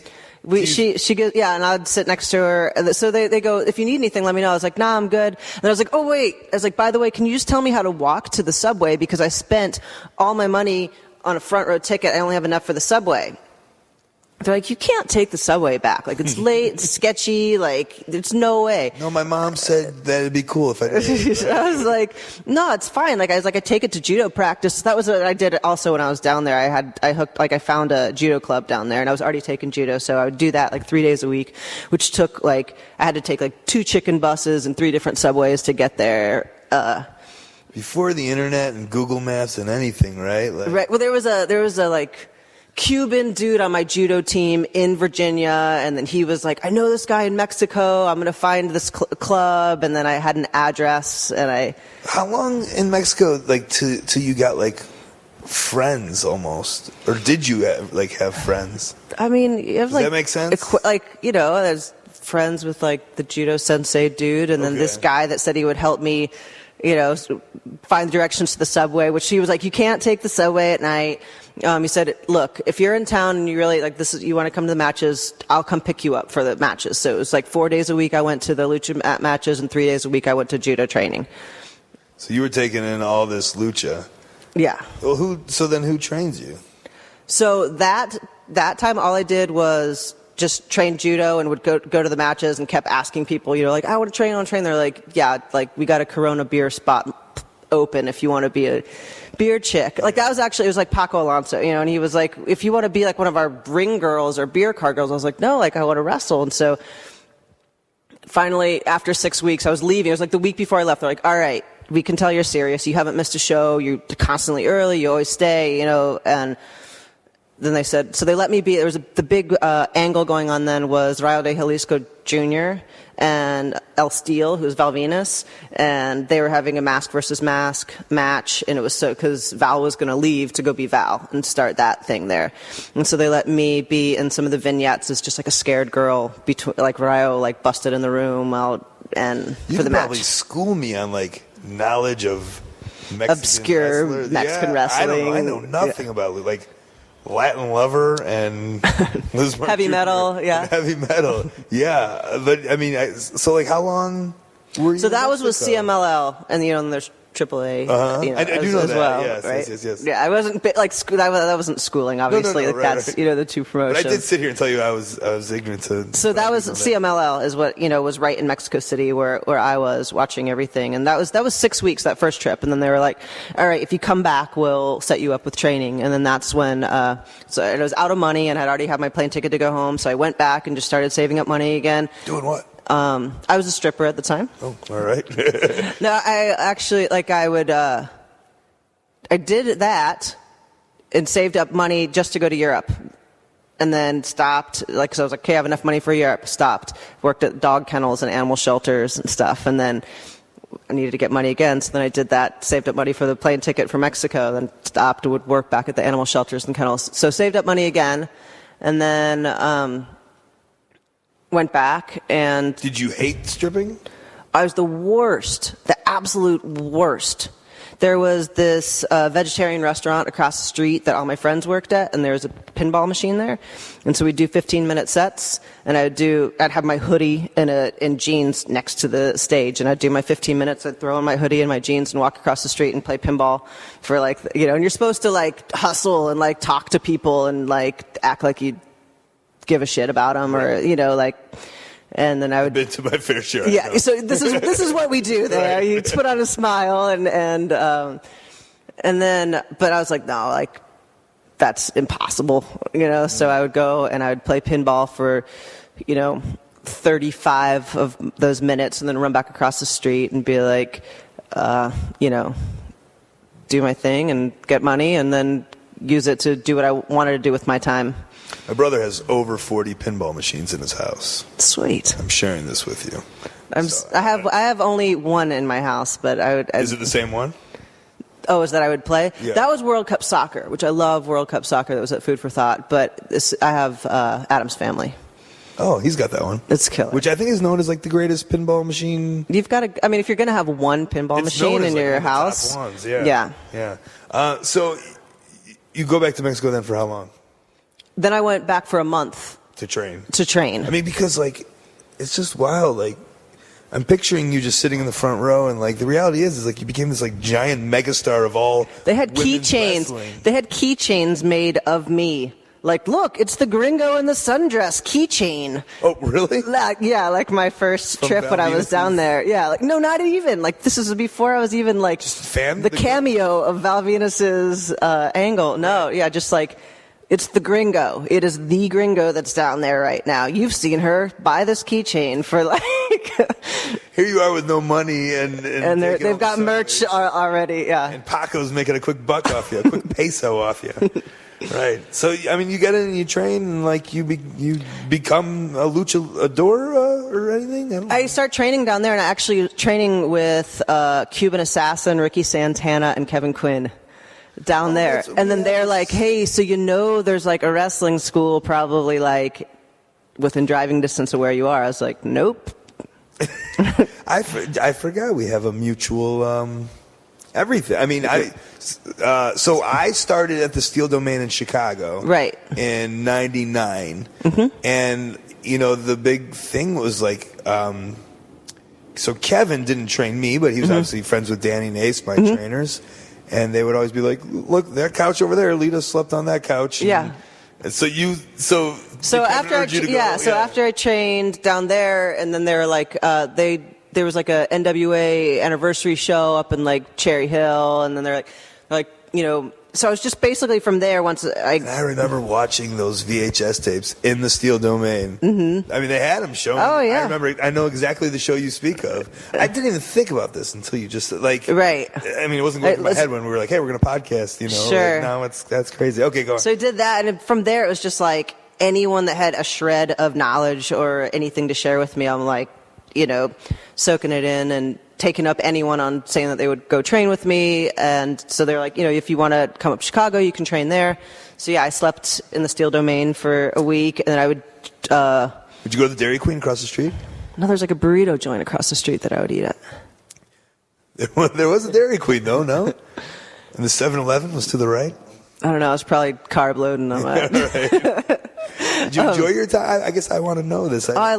She goes, yeah, and I'd sit next to her. So they go, if you need anything, let me know. I was like, nah, I'm good. And I was like, oh, wait. I was like, by the way, can you just tell me how to walk to the subway? Because I spent all my money on a front row ticket. I only have enough for the subway. They're like, you can't take the subway back. It's late, it's sketchy, there's no way. No, my mom said that it'd be cool if I did. I was like, no, it's fine. I take it to judo practice. That was what I did also when I was down there. I found a judo club down there, and I was already taking judo, so I would do that 3 days a week, which took I had to take 2 chicken buses and 3 different subways to get there. Before the internet and Google Maps and anything, right? Right. Well, there was a Cuban dude on my judo team in Virginia, and then he was like, I know this guy in Mexico, I'm going to find this club, and then I had an address, and How long in Mexico, till you got, friends almost? Or did you, have friends? I mean, you have, Does that make sense? There's friends with, the judo sensei dude, and then this guy that said he would help me, find the directions to the subway, which he was like, you can't take the subway at night. He said, look, if you're in town and you really you want to come to the matches, I'll come pick you up for the matches. So it was 4 days a week I went to the lucha matches, and 3 days a week I went to judo training. So you were taking in all this lucha. Yeah. Well, then who trains you? So that time all I did was just train judo and would go to the matches and kept asking people, I want to train. They're like, yeah, we got a Corona beer spot open if you want to be a beer chick. That was actually, it was Paco Alonso, and he was like, if you want to be one of our ring girls or beer car girls. I was like, no, I want to wrestle. And so finally, after 6 weeks, I was leaving. It was the week before I left. They're like, all right, we can tell you're serious. You haven't missed a show. You're constantly early. You always stay, and then they said, so they let me be. There was the big angle going on then was Rayo de Jalisco Jr. and El Steel, who's Val Venus, and they were having a mask versus mask match, and it was because Val was going to leave to go be Val and start that thing there. And so they let me be in some of the vignettes as just a scared girl, Rayo busted in the room and for the match. You probably school me on knowledge of Mexican obscure wrestlers. Mexican wrestling. I know nothing about it. Latin Lover and heavy metal, yeah. Heavy metal, yeah. But I mean, so how long were you? So that was with CMLL, and and there's AAA. I do know as that. well, Yes, right? yes. Yeah, I wasn't like that wasn't schooling. Obviously, No, like right, that's right. the two promotions. But I did sit here and tell you I was ignorant to. So that was CMLL is what was right in Mexico City where I was watching everything, and that was 6 weeks that first trip, and then they were like, all right, if you come back, we'll set you up with training, and then that's when so I was out of money and I'd already had my plane ticket to go home, so I went back and just started saving up money again. Doing what? I was a stripper at the time. Oh, all right. No, I actually I did that and saved up money just to go to Europe. And then stopped, so I was like, okay, I have enough money for Europe. Stopped. Worked at dog kennels and animal shelters and stuff. And then I needed to get money again, so then I did that, saved up money for the plane ticket for Mexico, then stopped, would work back at the animal shelters and kennels. So saved up money again, and then went back and... Did you hate stripping? I was the worst, the absolute worst. There was this vegetarian restaurant across the street that all my friends worked at, and there was a pinball machine there. And so we'd do 15-minute sets, and I'd have my hoodie and jeans next to the stage, and I'd do my 15 minutes. I'd throw on my hoodie and my jeans and walk across the street and play pinball for and you're supposed to hustle and talk to people and act like you give a shit about them or and then I would. I've been to my fair share. Yeah, so this is what we do there. Right. You put on a smile and then, but I was like, no, that's impossible, So I would go and I would play pinball for, 35 of those minutes, and then run back across the street and be like, do my thing and get money, and then use it to do what I wanted to do with my time. My brother has over 40 pinball machines in his house. Sweet. I'm sharing this with you. I have only one in my house, but Is it the same one? Oh, is that I would play? Yeah. That was World Cup Soccer, which I love World Cup Soccer. That was at Food for Thought. But I have Adam's Family. Oh, he's got that one. It's killer. Which I think is known as the greatest pinball machine. You've got to. I mean, if you're going to have one pinball machine in your house, one of the top ones. Yeah. So you go back to Mexico then for how long? Then I went back for a month to train. I mean, because it's just wild. I'm picturing you just sitting in the front row, and the reality is you became this giant megastar of all. They had women's keychains. wrestling. They had keychains made of me. Look, it's the gringo in the sundress keychain. Oh, really? Yeah, my first trip when I was down there. Yeah, no, not even. This is before I was even just fan the cameo of Val Venus's angle. No, yeah, just it's the gringo. It is the gringo that's down there right now. You've seen her buy this keychain for Here you are with no money and they've got merch already. Yeah. And Paco's making a quick buck off you, a quick peso off you. Right. So I mean, you get in and you train, and you become a luchador or anything. I start training down there, and I actually training with Cuban Assassin, Ricky Santana, and Kevin Quinn. Down there, and then they're like, hey, so there's a wrestling school probably within driving distance of where you are. I was like, nope. I forgot we have a mutual everything. I mean, so I started at the Steel Domain in Chicago, right, in '99, and the big thing was so Kevin didn't train me, but he was obviously friends with Danny and Ace, my trainers. And they would always be like, look, that couch over there, Lita slept on that couch. Yeah. And so after I trained down there, and then they were there was a NWA anniversary show up in Cherry Hill, and then they're so I was just basically from there once I remember watching those VHS tapes in the Steel Domain. Mm-hmm. I mean, they had them showing. Oh, yeah. I know exactly the show you speak of. I didn't even think about this until you just, Right. I mean, it wasn't going through my head when we were hey, we're going to podcast, Sure. Now that's crazy. Okay, go on. So I did that, and from there it was just anyone that had a shred of knowledge or anything to share with me, I'm soaking it in and taking up anyone on saying that they would go train with me. And so they're if you want to come up to Chicago, you can train there. So yeah, I slept in the Steel Domain for a week, and then I would... Would you go to the Dairy Queen across the street? No, there's a burrito joint across the street that I would eat at. There was a Dairy Queen, though, no? And the 7-Eleven was to the right? I don't know, I was probably carb loading on that. Did you enjoy your time? I guess I want to know this. I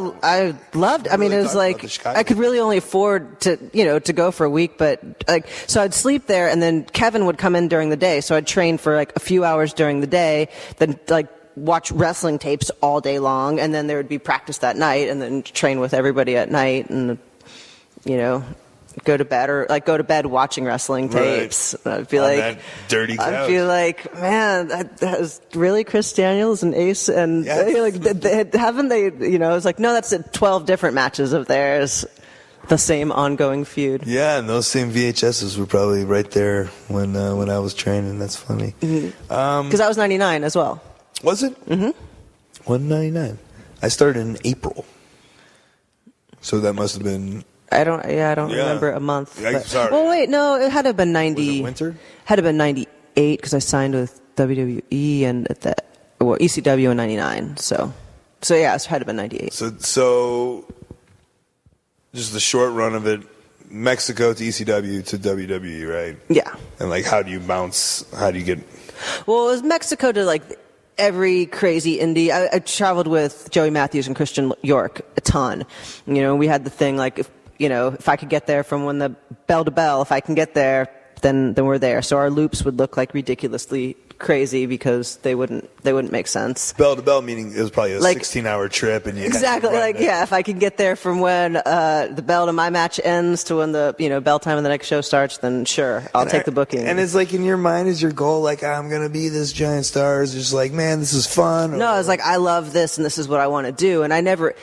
loved. I mean, it was like I could really only afford to go for a week, but like so I'd sleep there, and then Kevin would come in during the day, so I'd train for like a few hours during the day, then like watch wrestling tapes all day long, and then there would be practice that night, and then train with everybody at night, and go to bed watching wrestling tapes. Right. I'd be on that dirty couch. I'd be like, man, that was really Chris Daniels and Ace, and haven't they? It's like, no, that's 12 different matches of theirs. The same ongoing feud. Yeah, and those same VHSs were probably right there when I was training. That's funny. Because I was 99 as well. Was it? Mm-hmm. 199. I started in April, so that must have been. I don't remember a month. Sorry. Well, wait, no, it had to have been 90. Was it winter? Had to have been 98 because I signed with WWE and ECW in 99. So yeah, it had to have been 98. So just the short run of it, Mexico to ECW to WWE, right? Yeah. And like, how do you bounce? How do you get? Well, it was Mexico to like every crazy indie. I traveled with Joey Matthews and Christian York a ton. We had the thing like if I could get there from when the bell to bell, if I can get there, then we're there. So our loops would look like ridiculously crazy because they wouldn't make sense. Bell to bell meaning it was probably a 16-hour trip, and exactly if I can get there from when the bell to my match ends to when the bell time of the next show starts, then sure, I'll take the booking. And it's like in your mind is your goal like I'm gonna be this giant star? Is just like, man, this is fun? No, it's like I love this and this is what I want to do, and I never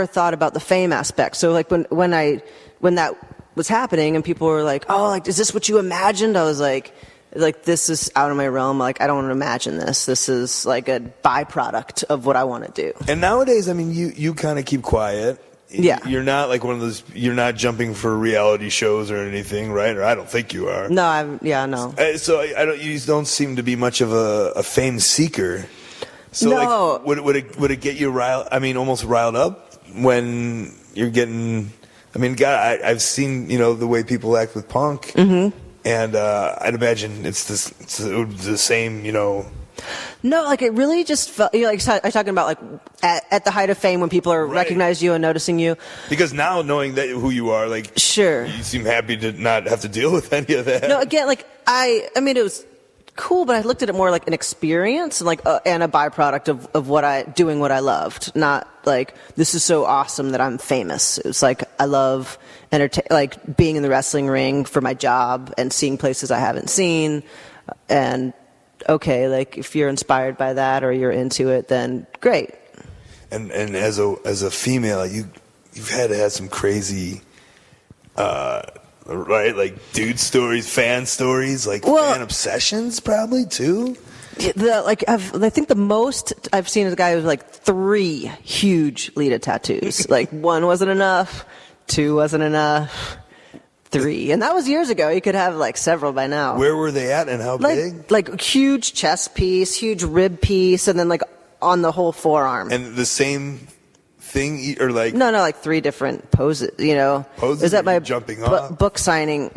thought about the fame aspect. So like when that was happening and people were like, oh, like is this what you imagined? I was like this is out of my realm. Like I don't want to imagine this. This is like a byproduct of what I want to do. And nowadays, I mean, you kind of keep quiet. Yeah. You're not like one of those. You're not jumping for reality shows or anything, right? Or I don't think you are. No, no. So I don't. You don't seem to be much of a fame seeker. So no. Like, would it get you riled? I mean, almost riled up when you're getting. I mean, God, I've seen the way people act with Punk. Mm-hmm. And I'd imagine it's the same, No, like it really just felt, like I'm talking about like at the height of fame when people are recognize you and noticing you. Because now knowing that who you are, like, sure, you seem happy to not have to deal with any of that. No, again, like I mean, it was cool, but I looked at it more like an experience and like and a byproduct of doing what I loved. Not like this is so awesome that I'm famous. It was like I love like being in the wrestling ring for my job and seeing places I haven't seen. And okay, like if you're inspired by that or you're into it, then great. And as a female, you've had to have some crazy. Right, like dude stories, fan stories, like fan obsessions, probably too. I think the most I've seen is a guy with like 3 huge Lita tattoos. Like 1 wasn't enough, 2 wasn't enough, 3, and that was years ago. You could have like several by now. Where were they at, and how big? Like huge chest piece, huge rib piece, and then like on the whole forearm. And the same thing, or like like 3 different poses. Poses. Is that my jumping off? Book signing?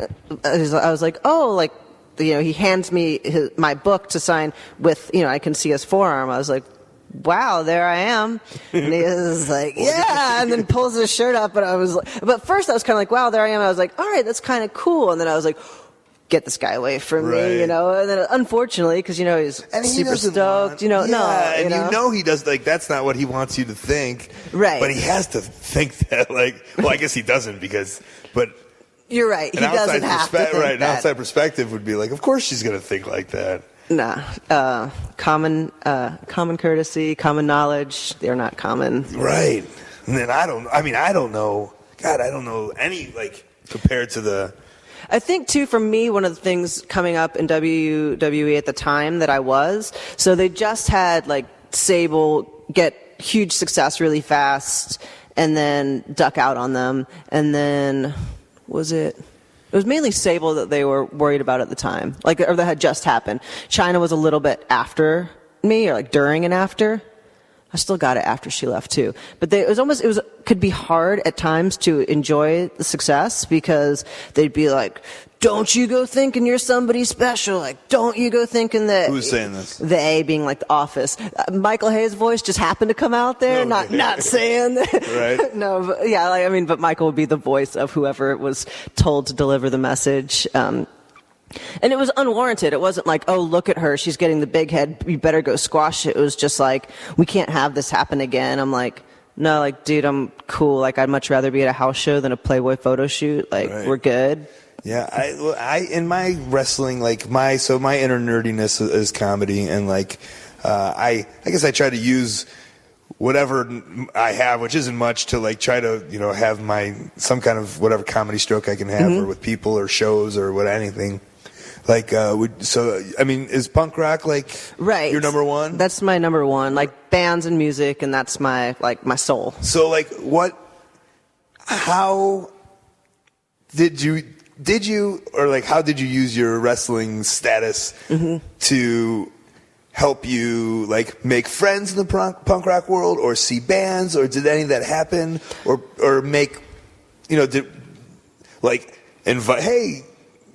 I was like, oh, like he hands me my book to sign with. I can see his forearm. I was like, wow, there I am. And he was like, yeah, and then pulls his shirt up, and but first I was kind of like, wow, there I am. I was like, all right, that's kind of cool. And then I was like, get this guy away from me, and then unfortunately, because he's super stoked, and he does, like, that's not what he wants you to think, right? But he has to think that, like, well, I guess he doesn't but you're right, he doesn't have to think right? An outside perspective would be like, of course she's going to think like that. Nah, common courtesy, common knowledge, they're not common, right? And then I don't know. God, I don't know any, like, compared to the. I think, too, for me, one of the things coming up in WWE at the time that I was, so they just had, like, Sable get huge success really fast and then duck out on them. And then, it was mainly Sable that they were worried about at the time, or that had just happened. China was a little bit after me, or, like, during and after. I still got it after she left too, but could be hard at times to enjoy the success because they'd be like don't you go thinking you're somebody special. Like, don't you go thinking that. Who's saying this? The A being like The Office. Michael Hayes' voice just happened to come out there. Okay. Not saying that. Right. No, but yeah, like, I mean, but Michael would be the voice of whoever was told to deliver the message. And it was unwarranted. It wasn't like, oh, look at her, she's getting the big head, you better go squash it. It was just like, we can't have this happen again. I'm like, no, like, dude, I'm cool. Like, I'd much rather be at a house show than a Playboy photo shoot. Like, Right. We're good. Yeah, I in my wrestling, like my inner nerdiness is comedy, and like I guess I try to use whatever I have, which isn't much, to like try to have some kind of whatever comedy stroke I can have, or with people or shows or anything. Like, I mean, is punk rock like right. your number one? That's my number one, like bands and music, and that's my soul. So like, how did you, or like, how did you use your wrestling status to help you like make friends in the punk rock world, or see bands, or did any of that happen, or make, did like invite, hey,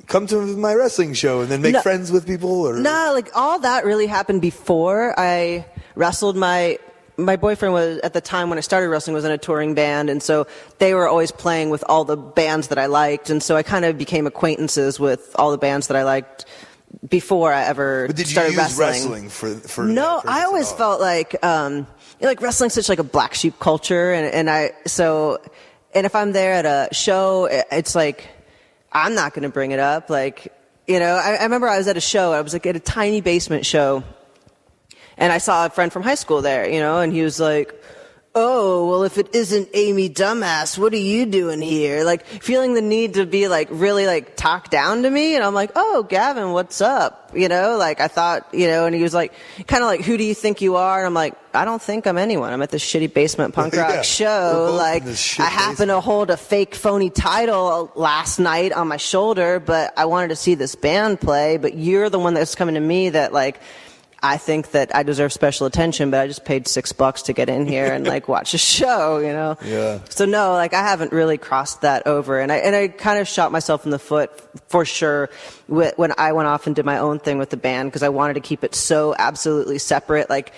come to my wrestling show, and then make friends with people? Or no, like all that really happened before I wrestled. My boyfriend was, at the time when I started wrestling, was in a touring band, and so they were always playing with all the bands that I liked, and so I kind of became acquaintances with all the bands that I liked before I ever started wrestling. But did you use wrestling for No, that I always felt like like wrestling's such like a black sheep culture, and if I'm there at a show, it's like, I'm not going to bring it up. Like, I remember I was at a show. I was like at a tiny basement show, and I saw a friend from high school there, and he was like, oh, well, if it isn't Amy Dumbass, what are you doing here? Like, feeling the need to be like really like talk down to me. And I'm like, oh, Gavin, what's up? Like I thought, and he was like, kind of like, who do you think you are? And I'm like, I don't think I'm anyone. I'm at this shitty basement punk rock show. Like, I happen to hold a fake phony title last night on my shoulder, but I wanted to see this band play. But you're the one that's coming to me that like, I think that I deserve special attention, but I just paid $6 to get in here and like watch a show, Yeah. So no, like I haven't really crossed that over, and I kind of shot myself in the foot for sure when I went off and did my own thing with the band, because I wanted to keep it so absolutely separate. Like,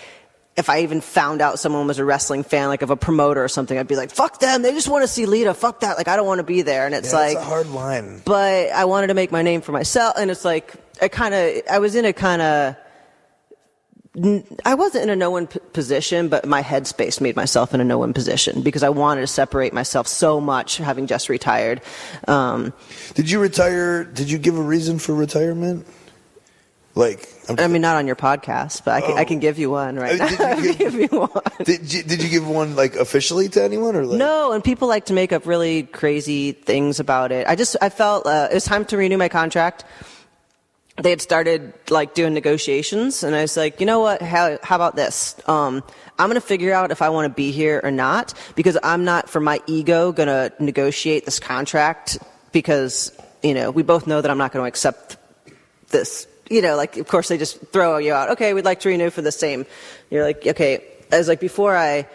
if I even found out someone was a wrestling fan, like of a promoter or something, I'd be like, fuck them, they just want to see Lita, fuck that, like I don't want to be there. And it's like, it's a hard line. But I wanted to make my name for myself, and it's like, I wasn't in a no-win position, but my headspace made myself in a no-win position, because I wanted to separate myself so much, having just retired. Did you retire? Did you give a reason for retirement? Like, I mean, not on your podcast, but I can give you one right now. Give you one. Did you give one like officially to anyone, or like? No, and people like to make up really crazy things about it. I felt it was time to renew my contract. They had started like doing negotiations, and I was like, you know what? How about this? I'm going to figure out if I want to be here or not, because I'm not, for my ego, going to negotiate this contract, because, we both know that I'm not going to accept this. Like, of course, they just throw you out. Okay, we'd like to renew for the same. You're like, okay. I was like, before I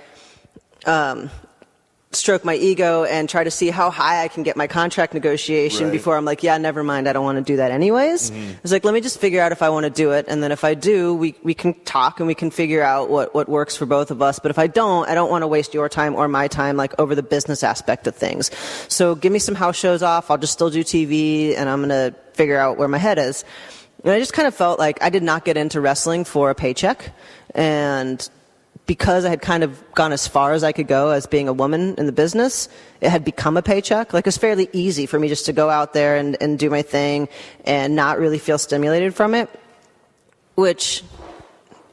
stroke my ego and try to see how high I can get my contract negotiation before I'm like, yeah, never mind, I don't want to do that anyways. I was like, let me just figure out if I want to do it, and then if I do, we can talk and we can figure out what works for both of us. But if I don't want to waste your time or my time like over the business aspect of things. So give me some house shows off, I'll just still do TV, and I'm going to figure out where my head is. And I just kind of felt like I did not get into wrestling for a paycheck, and because I had kind of gone as far as I could go as being a woman in the business, it had become a paycheck. Like, it was fairly easy for me just to go out there and do my thing and not really feel stimulated from it, which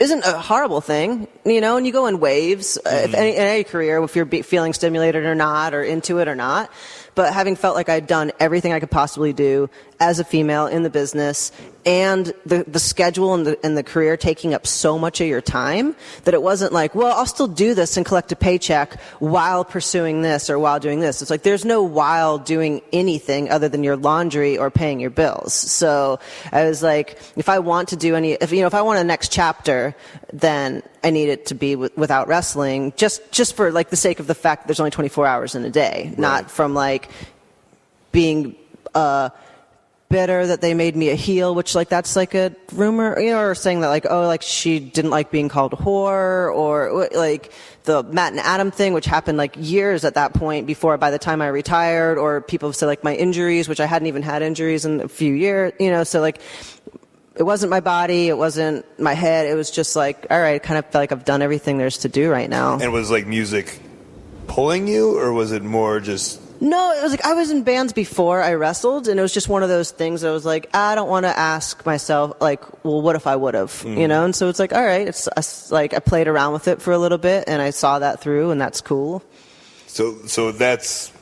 isn't a horrible thing, and you go in waves, in any career, if you're feeling stimulated or not, or into it or not. But having felt like I'd done everything I could possibly do as a female in the business, and the schedule and the career taking up so much of your time, that it wasn't like, well, I'll still do this and collect a paycheck while pursuing this or while doing this. It's like, there's no while doing anything other than your laundry or paying your bills. So I was like, if I want to do if I want a next chapter, then I need it to be without wrestling, just for like the sake of the fact that there's only 24 hours in a day, not from like being bitter that they made me a heel, which like that's like a rumor, you know, or saying that like, oh, like she didn't like being called a whore, or like the Matt and Adam thing, which happened like years at that point before by the time I retired, or people have said like my injuries, which I hadn't even had injuries in a few years, you know, so like it wasn't my body, it wasn't my head, it was just like, all right, I kind of felt like I've done everything there's to do right now. And was like music pulling you, or was it more just... No, it was like I was in bands before I wrestled, and it was just one of those things that I was like, I don't want to ask myself, like, well, what if I would have, you know? And so it's like, all right, it's like I played around with it for a little bit, and I saw that through, and that's cool. So that's...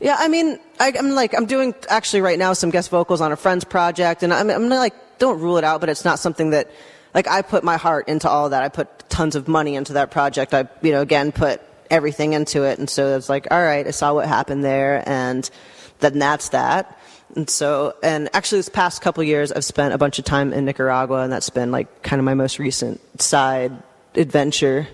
Yeah, I mean, I'm doing actually right now some guest vocals on a friend's project, and I'm like, don't rule it out, but it's not something that, like, I put my heart into all of that. I put tons of money into that project. I, you know, again, put everything into it, and so it's like, all right, I saw what happened there, and then that's that. And so, and actually this past couple years I've spent a bunch of time in Nicaragua, and that's been like kind of my most recent side adventure.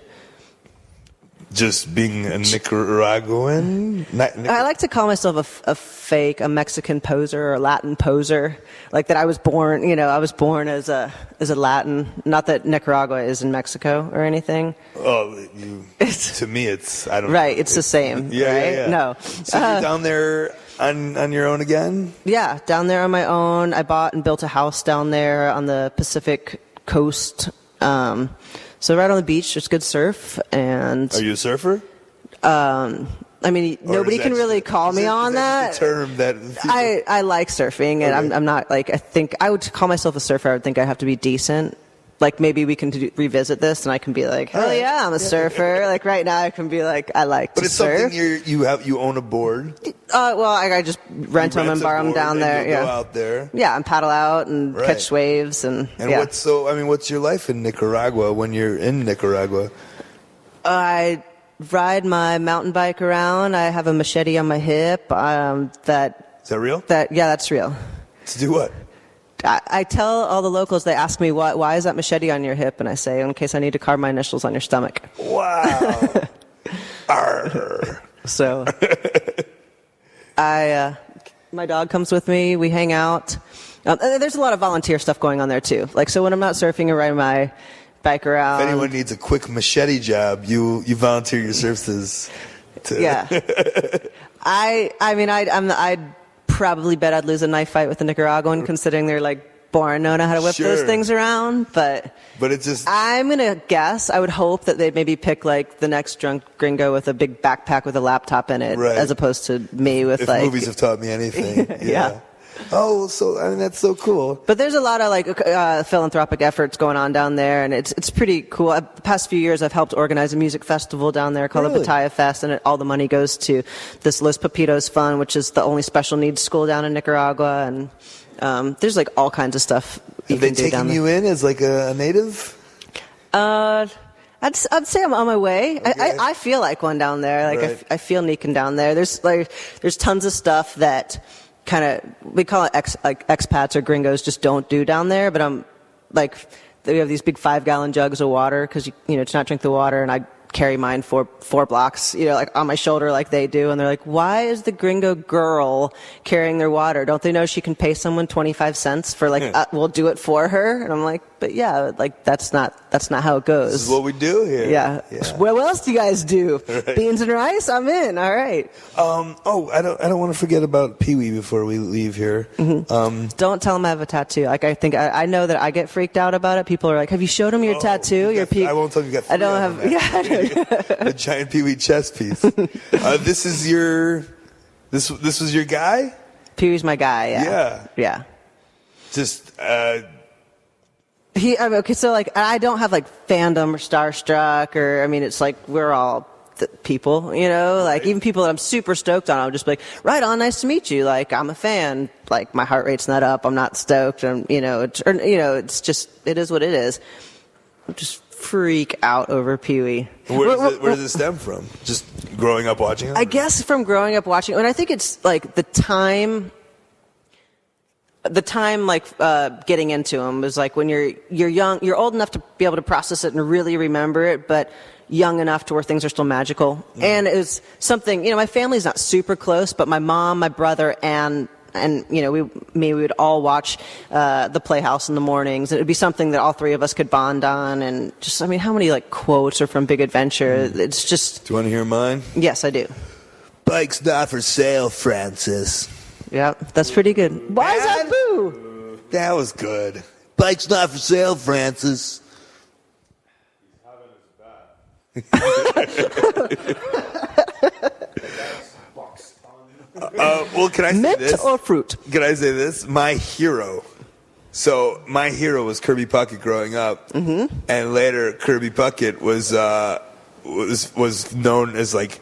Just being a Nicaraguan? I like to call myself a Mexican poser or a Latin poser. Like that I was born as a Latin. Not that Nicaragua is in Mexico or anything. Oh, to me it's, I don't know. Right, it's the same, yeah, right? Yeah. No. So you're down there on your own again? Yeah, down there on my own. I bought and built a house down there on the Pacific coast. So right on the beach, there's good surf. And are you a surfer? I mean, nobody can really call me on that. The term that I like surfing, and okay. I'm not like, I think I would call myself a surfer. I would think I have to be decent. Like maybe we can revisit this, and I can be like, hell yeah, I'm a surfer. Like right now, I can be like, I like to surf. But it's something you own a board. Well, I just rent them and borrow them down there. Yeah, go out there. Yeah, and paddle out and catch waves and. Yeah. What's your life in Nicaragua when you're in Nicaragua? I ride my mountain bike around. I have a machete on my hip. Is that real? Yeah, that's real. To do what? I tell all the locals, they ask me, why is that machete on your hip? And I say, in case I need to carve my initials on your stomach. Wow. So, my dog comes with me, we hang out. There's a lot of volunteer stuff going on there too. Like, so when I'm not surfing or riding my bike around. If anyone needs a quick machete job, you volunteer your services to. Yeah. I'd probably bet I'd lose a knife fight with a Nicaraguan, considering they're like born knowing how to whip those things around. But it's just, I'm gonna guess, I would hope that they'd maybe pick like the next drunk gringo with a big backpack with a laptop in it, as opposed to me with if movies have taught me anything. Yeah. Oh, so I mean that's so cool. But there's a lot of like philanthropic efforts going on down there, and it's pretty cool. The past few years, I've helped organize a music festival down there called the Batalla Fest, and all the money goes to this Los Pepitos Fund, which is the only special needs school down in Nicaragua. And there's like all kinds of stuff. Have they taken you in as like a native? I'd say I'm on my way. Okay. I feel like one down there. Like I feel Nican down there. There's tons of stuff that kind of, we call it expats or gringos just don't do down there, but I'm like, they have these big 5-gallon jugs of water because you know to not drink the water, and I carry mine four blocks, you know, like on my shoulder like they do, and they're like, why is the gringo girl carrying their water? Don't they know she can pay someone 25 cents for like we'll do it for her? And I'm like, but yeah, like that's not how it goes. This is what we do here. Yeah. What else do you guys do? Right. Beans and rice? I'm in. All right. I don't want to forget about Pee-wee before we leave here. Mm-hmm. Don't tell him I have a tattoo. Like I know that I get freaked out about it. People are like, have you showed him your tattoo? I won't tell you got. I don't have. Yeah. A giant Pee-wee chess piece. This was your guy? Pee-wee's my guy, yeah. Just, okay, so like, I don't have like fandom or starstruck or, I mean, it's like, we're all people, you know, like even people that I'm super stoked on, I'll just be like, right on, nice to meet you. Like, I'm a fan. Like, my heart rate's not up. I'm not stoked. And, it's just, it is what it is. I'm just freak out over Pee-wee. Where does it stem from? Just growing up watching it? I guess from growing up watching it. And I think it's like the time like getting into him was like when you're young, you're old enough to be able to process it and really remember it, but young enough to where things are still magical. And it was something, you know, my family's not super close, but my mom, my brother, and and we would all watch the Playhouse in the mornings. It would be something that all three of us could bond on, and just, I mean, how many like quotes are from Big Adventure? It's just. Do you want to hear mine? Yes, I do. Bike's not for sale, Francis. Yeah, that's pretty good. Why is that boo? That was good. Bike's not for sale, Francis. Well, can I say Mint this? or fruit? Can I say this? My hero. So my hero was Kirby Puckett growing up, and later Kirby Puckett was known as like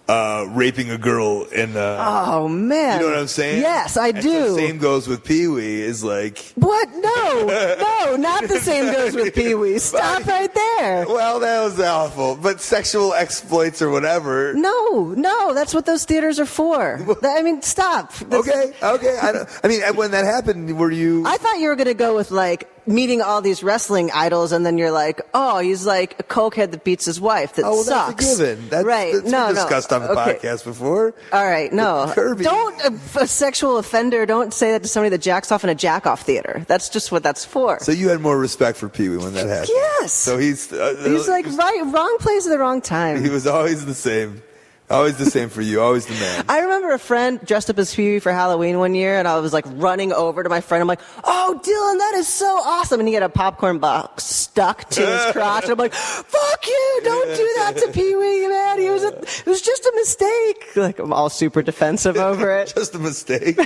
raping a girl in. Oh man! You know what I'm saying? Yes, I do. The same goes with Pee Wee. Is like what? No, not the same goes with Pee Wee. Stop right there. Well, that was awful. But sexual exploits or whatever. No, that's what those theaters are for. I mean, stop. Okay. I mean, when that happened, were you? I thought you were going to go with like meeting all these wrestling idols, and then you're like, oh, he's like a cokehead that beats his wife. That sucks. That's a given. Right? That's been discussed on the podcast before. All right, no. Kirby. Don't a sexual offender. Don't say that to somebody that jacks off in a jack-off theater. That's just what that's for. So you had more respect for Pee Wee when that happened. Yes. So he's like wrong place at the wrong time. He was always the same. Always the same for you. Always the man. I remember a friend dressed up as Pee Wee for Halloween one year, and I was like running over to my friend. I'm like, "Oh, Dylan, that is so awesome!" And he had a popcorn box stuck to his crotch. And I'm like, "Fuck you! Don't do that to Pee Wee, man. It was just a mistake." Like I'm all super defensive over it. Just a mistake.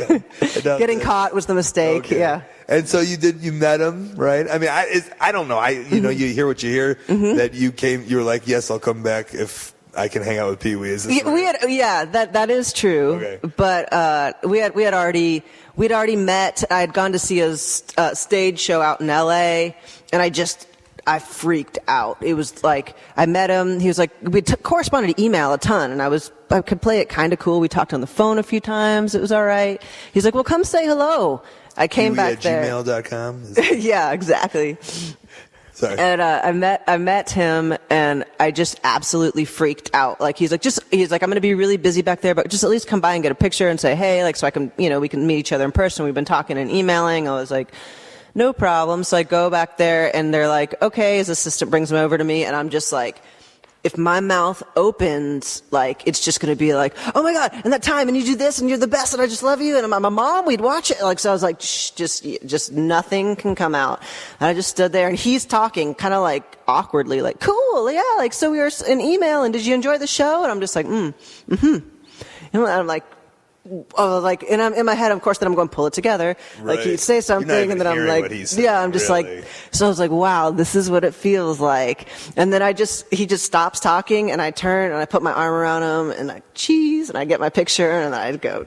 Getting caught was the mistake. Okay. Yeah. And so you met him, right? I mean, I don't know. You hear what you hear. That you were like, yes, I'll come back if I can hang out with Pee Wee. Is this right? That is true. Okay. But we'd already met. I had gone to see a stage show out in L.A. and I freaked out. It was like I met him. He was like we corresponded email a ton, and I could play it kind of cool. We talked on the phone a few times. It was all right. He's like, well, come say hello. I came back there. gmail.com? Yeah, exactly. Sorry. And I met him, and I just absolutely freaked out. Like he's like, I'm going to be really busy back there, but just at least come by and get a picture and say hey, like so I can, we can meet each other in person. We've been talking and emailing. I was like, no problem. So I go back there, and they're like, okay. His assistant brings him over to me, and I'm just like, if my mouth opens, like, it's just going to be like, oh my God, and that time, and you do this, and you're the best, and I just love you, and my mom, we'd watch it. Like, so I was like, shh, just nothing can come out. And I just stood there, and he's talking kind of like awkwardly, like, cool, yeah, like, so we were in email, and did you enjoy the show? And I'm just like, And I'm like, and I'm in my head, of course, then I'm going to pull it together. Right. Like he'd say something, and then I'm like, I'm just really? Like, so I was like, wow, this is what it feels like. And then he just stops talking, and I turn and I put my arm around him, and I cheese, and I get my picture, and then I go,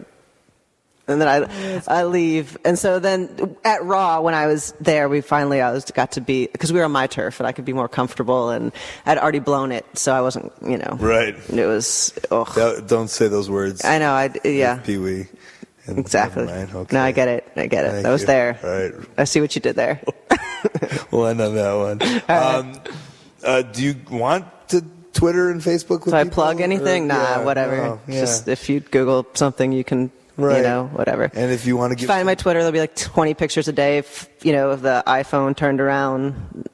and then I leave. And so then at Raw, when I was there, I got to be, because we were on my turf, and I could be more comfortable, and I'd already blown it, so I wasn't, Right. It was, Don't say those words. I know, yeah. Pee Wee. Exactly. Okay. No, I get it. Thank I was there. All right. I see what you did there. We'll end on that one. Do you want to Twitter and Facebook with So I people? plug anything? Whatever. No, yeah. Just if you Google something, you can, whatever. And if you want to find my Twitter, there'll be like 20 pictures a day, of the iPhone turned around,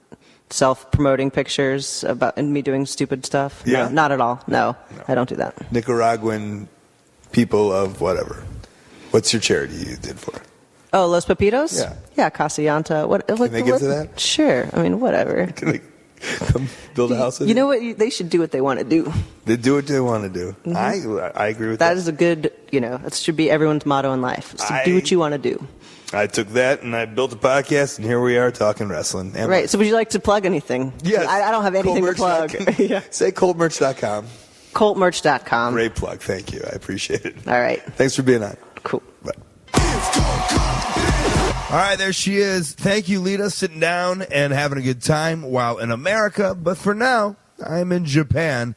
self-promoting pictures about me doing stupid stuff. Yeah. No, not at all. No, I don't do that. Nicaraguan people of whatever. What's your charity you did for? Oh, Los Pepitos? Yeah. Yeah, Casillanta. Can they get to that? Sure. I mean, whatever. Can they come build a house? You know what? They should do what they want to do. They do what they want to do. Mm-hmm. I agree with that. That is a good, that should be everyone's motto in life. Is to do what you want to do. I took that and I built a podcast, and here we are talking wrestling. Right. So would you like to plug anything? Yes. I don't have anything to plug. Yeah. Say coltmerch.com. Coltmerch.com. Great plug. Thank you. I appreciate it. All right. Thanks for being on. Cool. Bye. All right, there she is. Thank you, Lita, sitting down and having a good time while in America. But for now, I'm in Japan,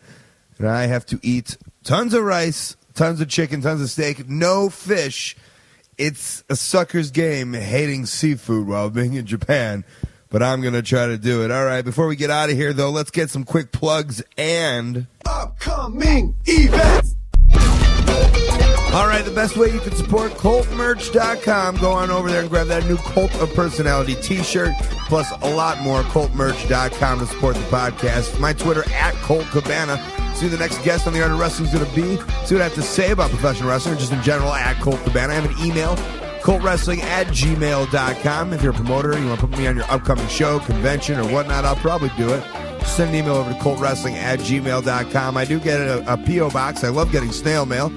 and I have to eat tons of rice, tons of chicken, tons of steak, no fish. It's a sucker's game hating seafood while being in Japan, but I'm going to try to do it. All right, before we get out of here, though, let's get some quick plugs and upcoming events. All right, the best way you can support ColtMerch.com. Go on over there and grab that new Cult of Personality t-shirt, plus a lot more. ColtMerch.com to support the podcast. My Twitter, @Colt Cabana. See who the next guest on the Art of Wrestling is going to be. See what I have to say about professional wrestling, just in general, @Colt Cabana. I have an email, ColtWrestling@gmail.com. If you're a promoter, you want to put me on your upcoming show, convention, or whatnot, I'll probably do it. Just send an email over to ColtWrestling@gmail.com. I do get a P.O. box. I love getting snail mail.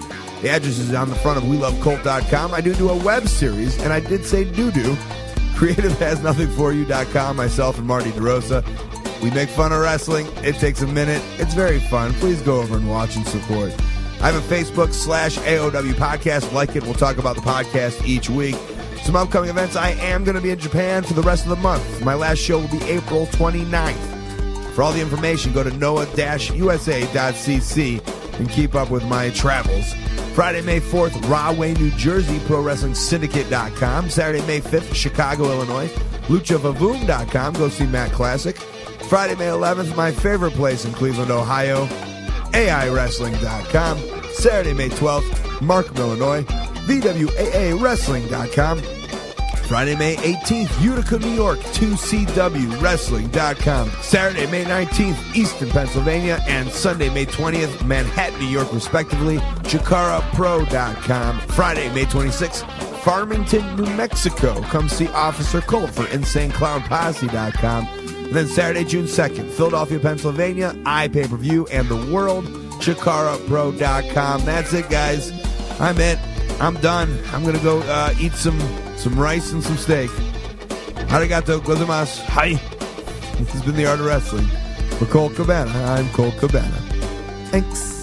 The address is on the front of WeLoveColt.com. I do a web series, and I did say doo-doo. CreativeHasNothingForYou.com. Myself and Marty DeRosa. We make fun of wrestling. It takes a minute. It's very fun. Please go over and watch and support. I have a Facebook /AOW podcast. Like it. We'll talk about the podcast each week. Some upcoming events. I am going to be in Japan for the rest of the month. My last show will be April 29th. For all the information, go to noah-usa.cc and keep up with my travels. Friday, May 4th, Rahway, New Jersey, ProWrestlingSyndicate.com. Saturday, May 5th, Chicago, Illinois, LuchaVavoom.com. Go see Matt Classic. Friday, May 11th, my favorite place in Cleveland, Ohio, AIWrestling.com. Saturday, May 12th, Markham, Illinois, VWAAWrestling.com. Friday, May 18th, Utica, New York, 2CWWrestling.com. Saturday, May 19th, Easton, Pennsylvania, and Sunday, May 20th, Manhattan, New York, respectively, ChikaraPro.com. Friday, May 26th, Farmington, New Mexico. Come see Officer Colt for InsaneClownPosse.com. And then Saturday, June 2nd, Philadelphia, Pennsylvania, iPay-per-view, and the world, ChikaraPro.com. That's it, guys. I'm it. I'm done. I'm going to go eat some rice and some steak. Arigato gozaimasu. Hi. This has been The Art of Wrestling. For Colt Cabana, I'm Colt Cabana. Thanks.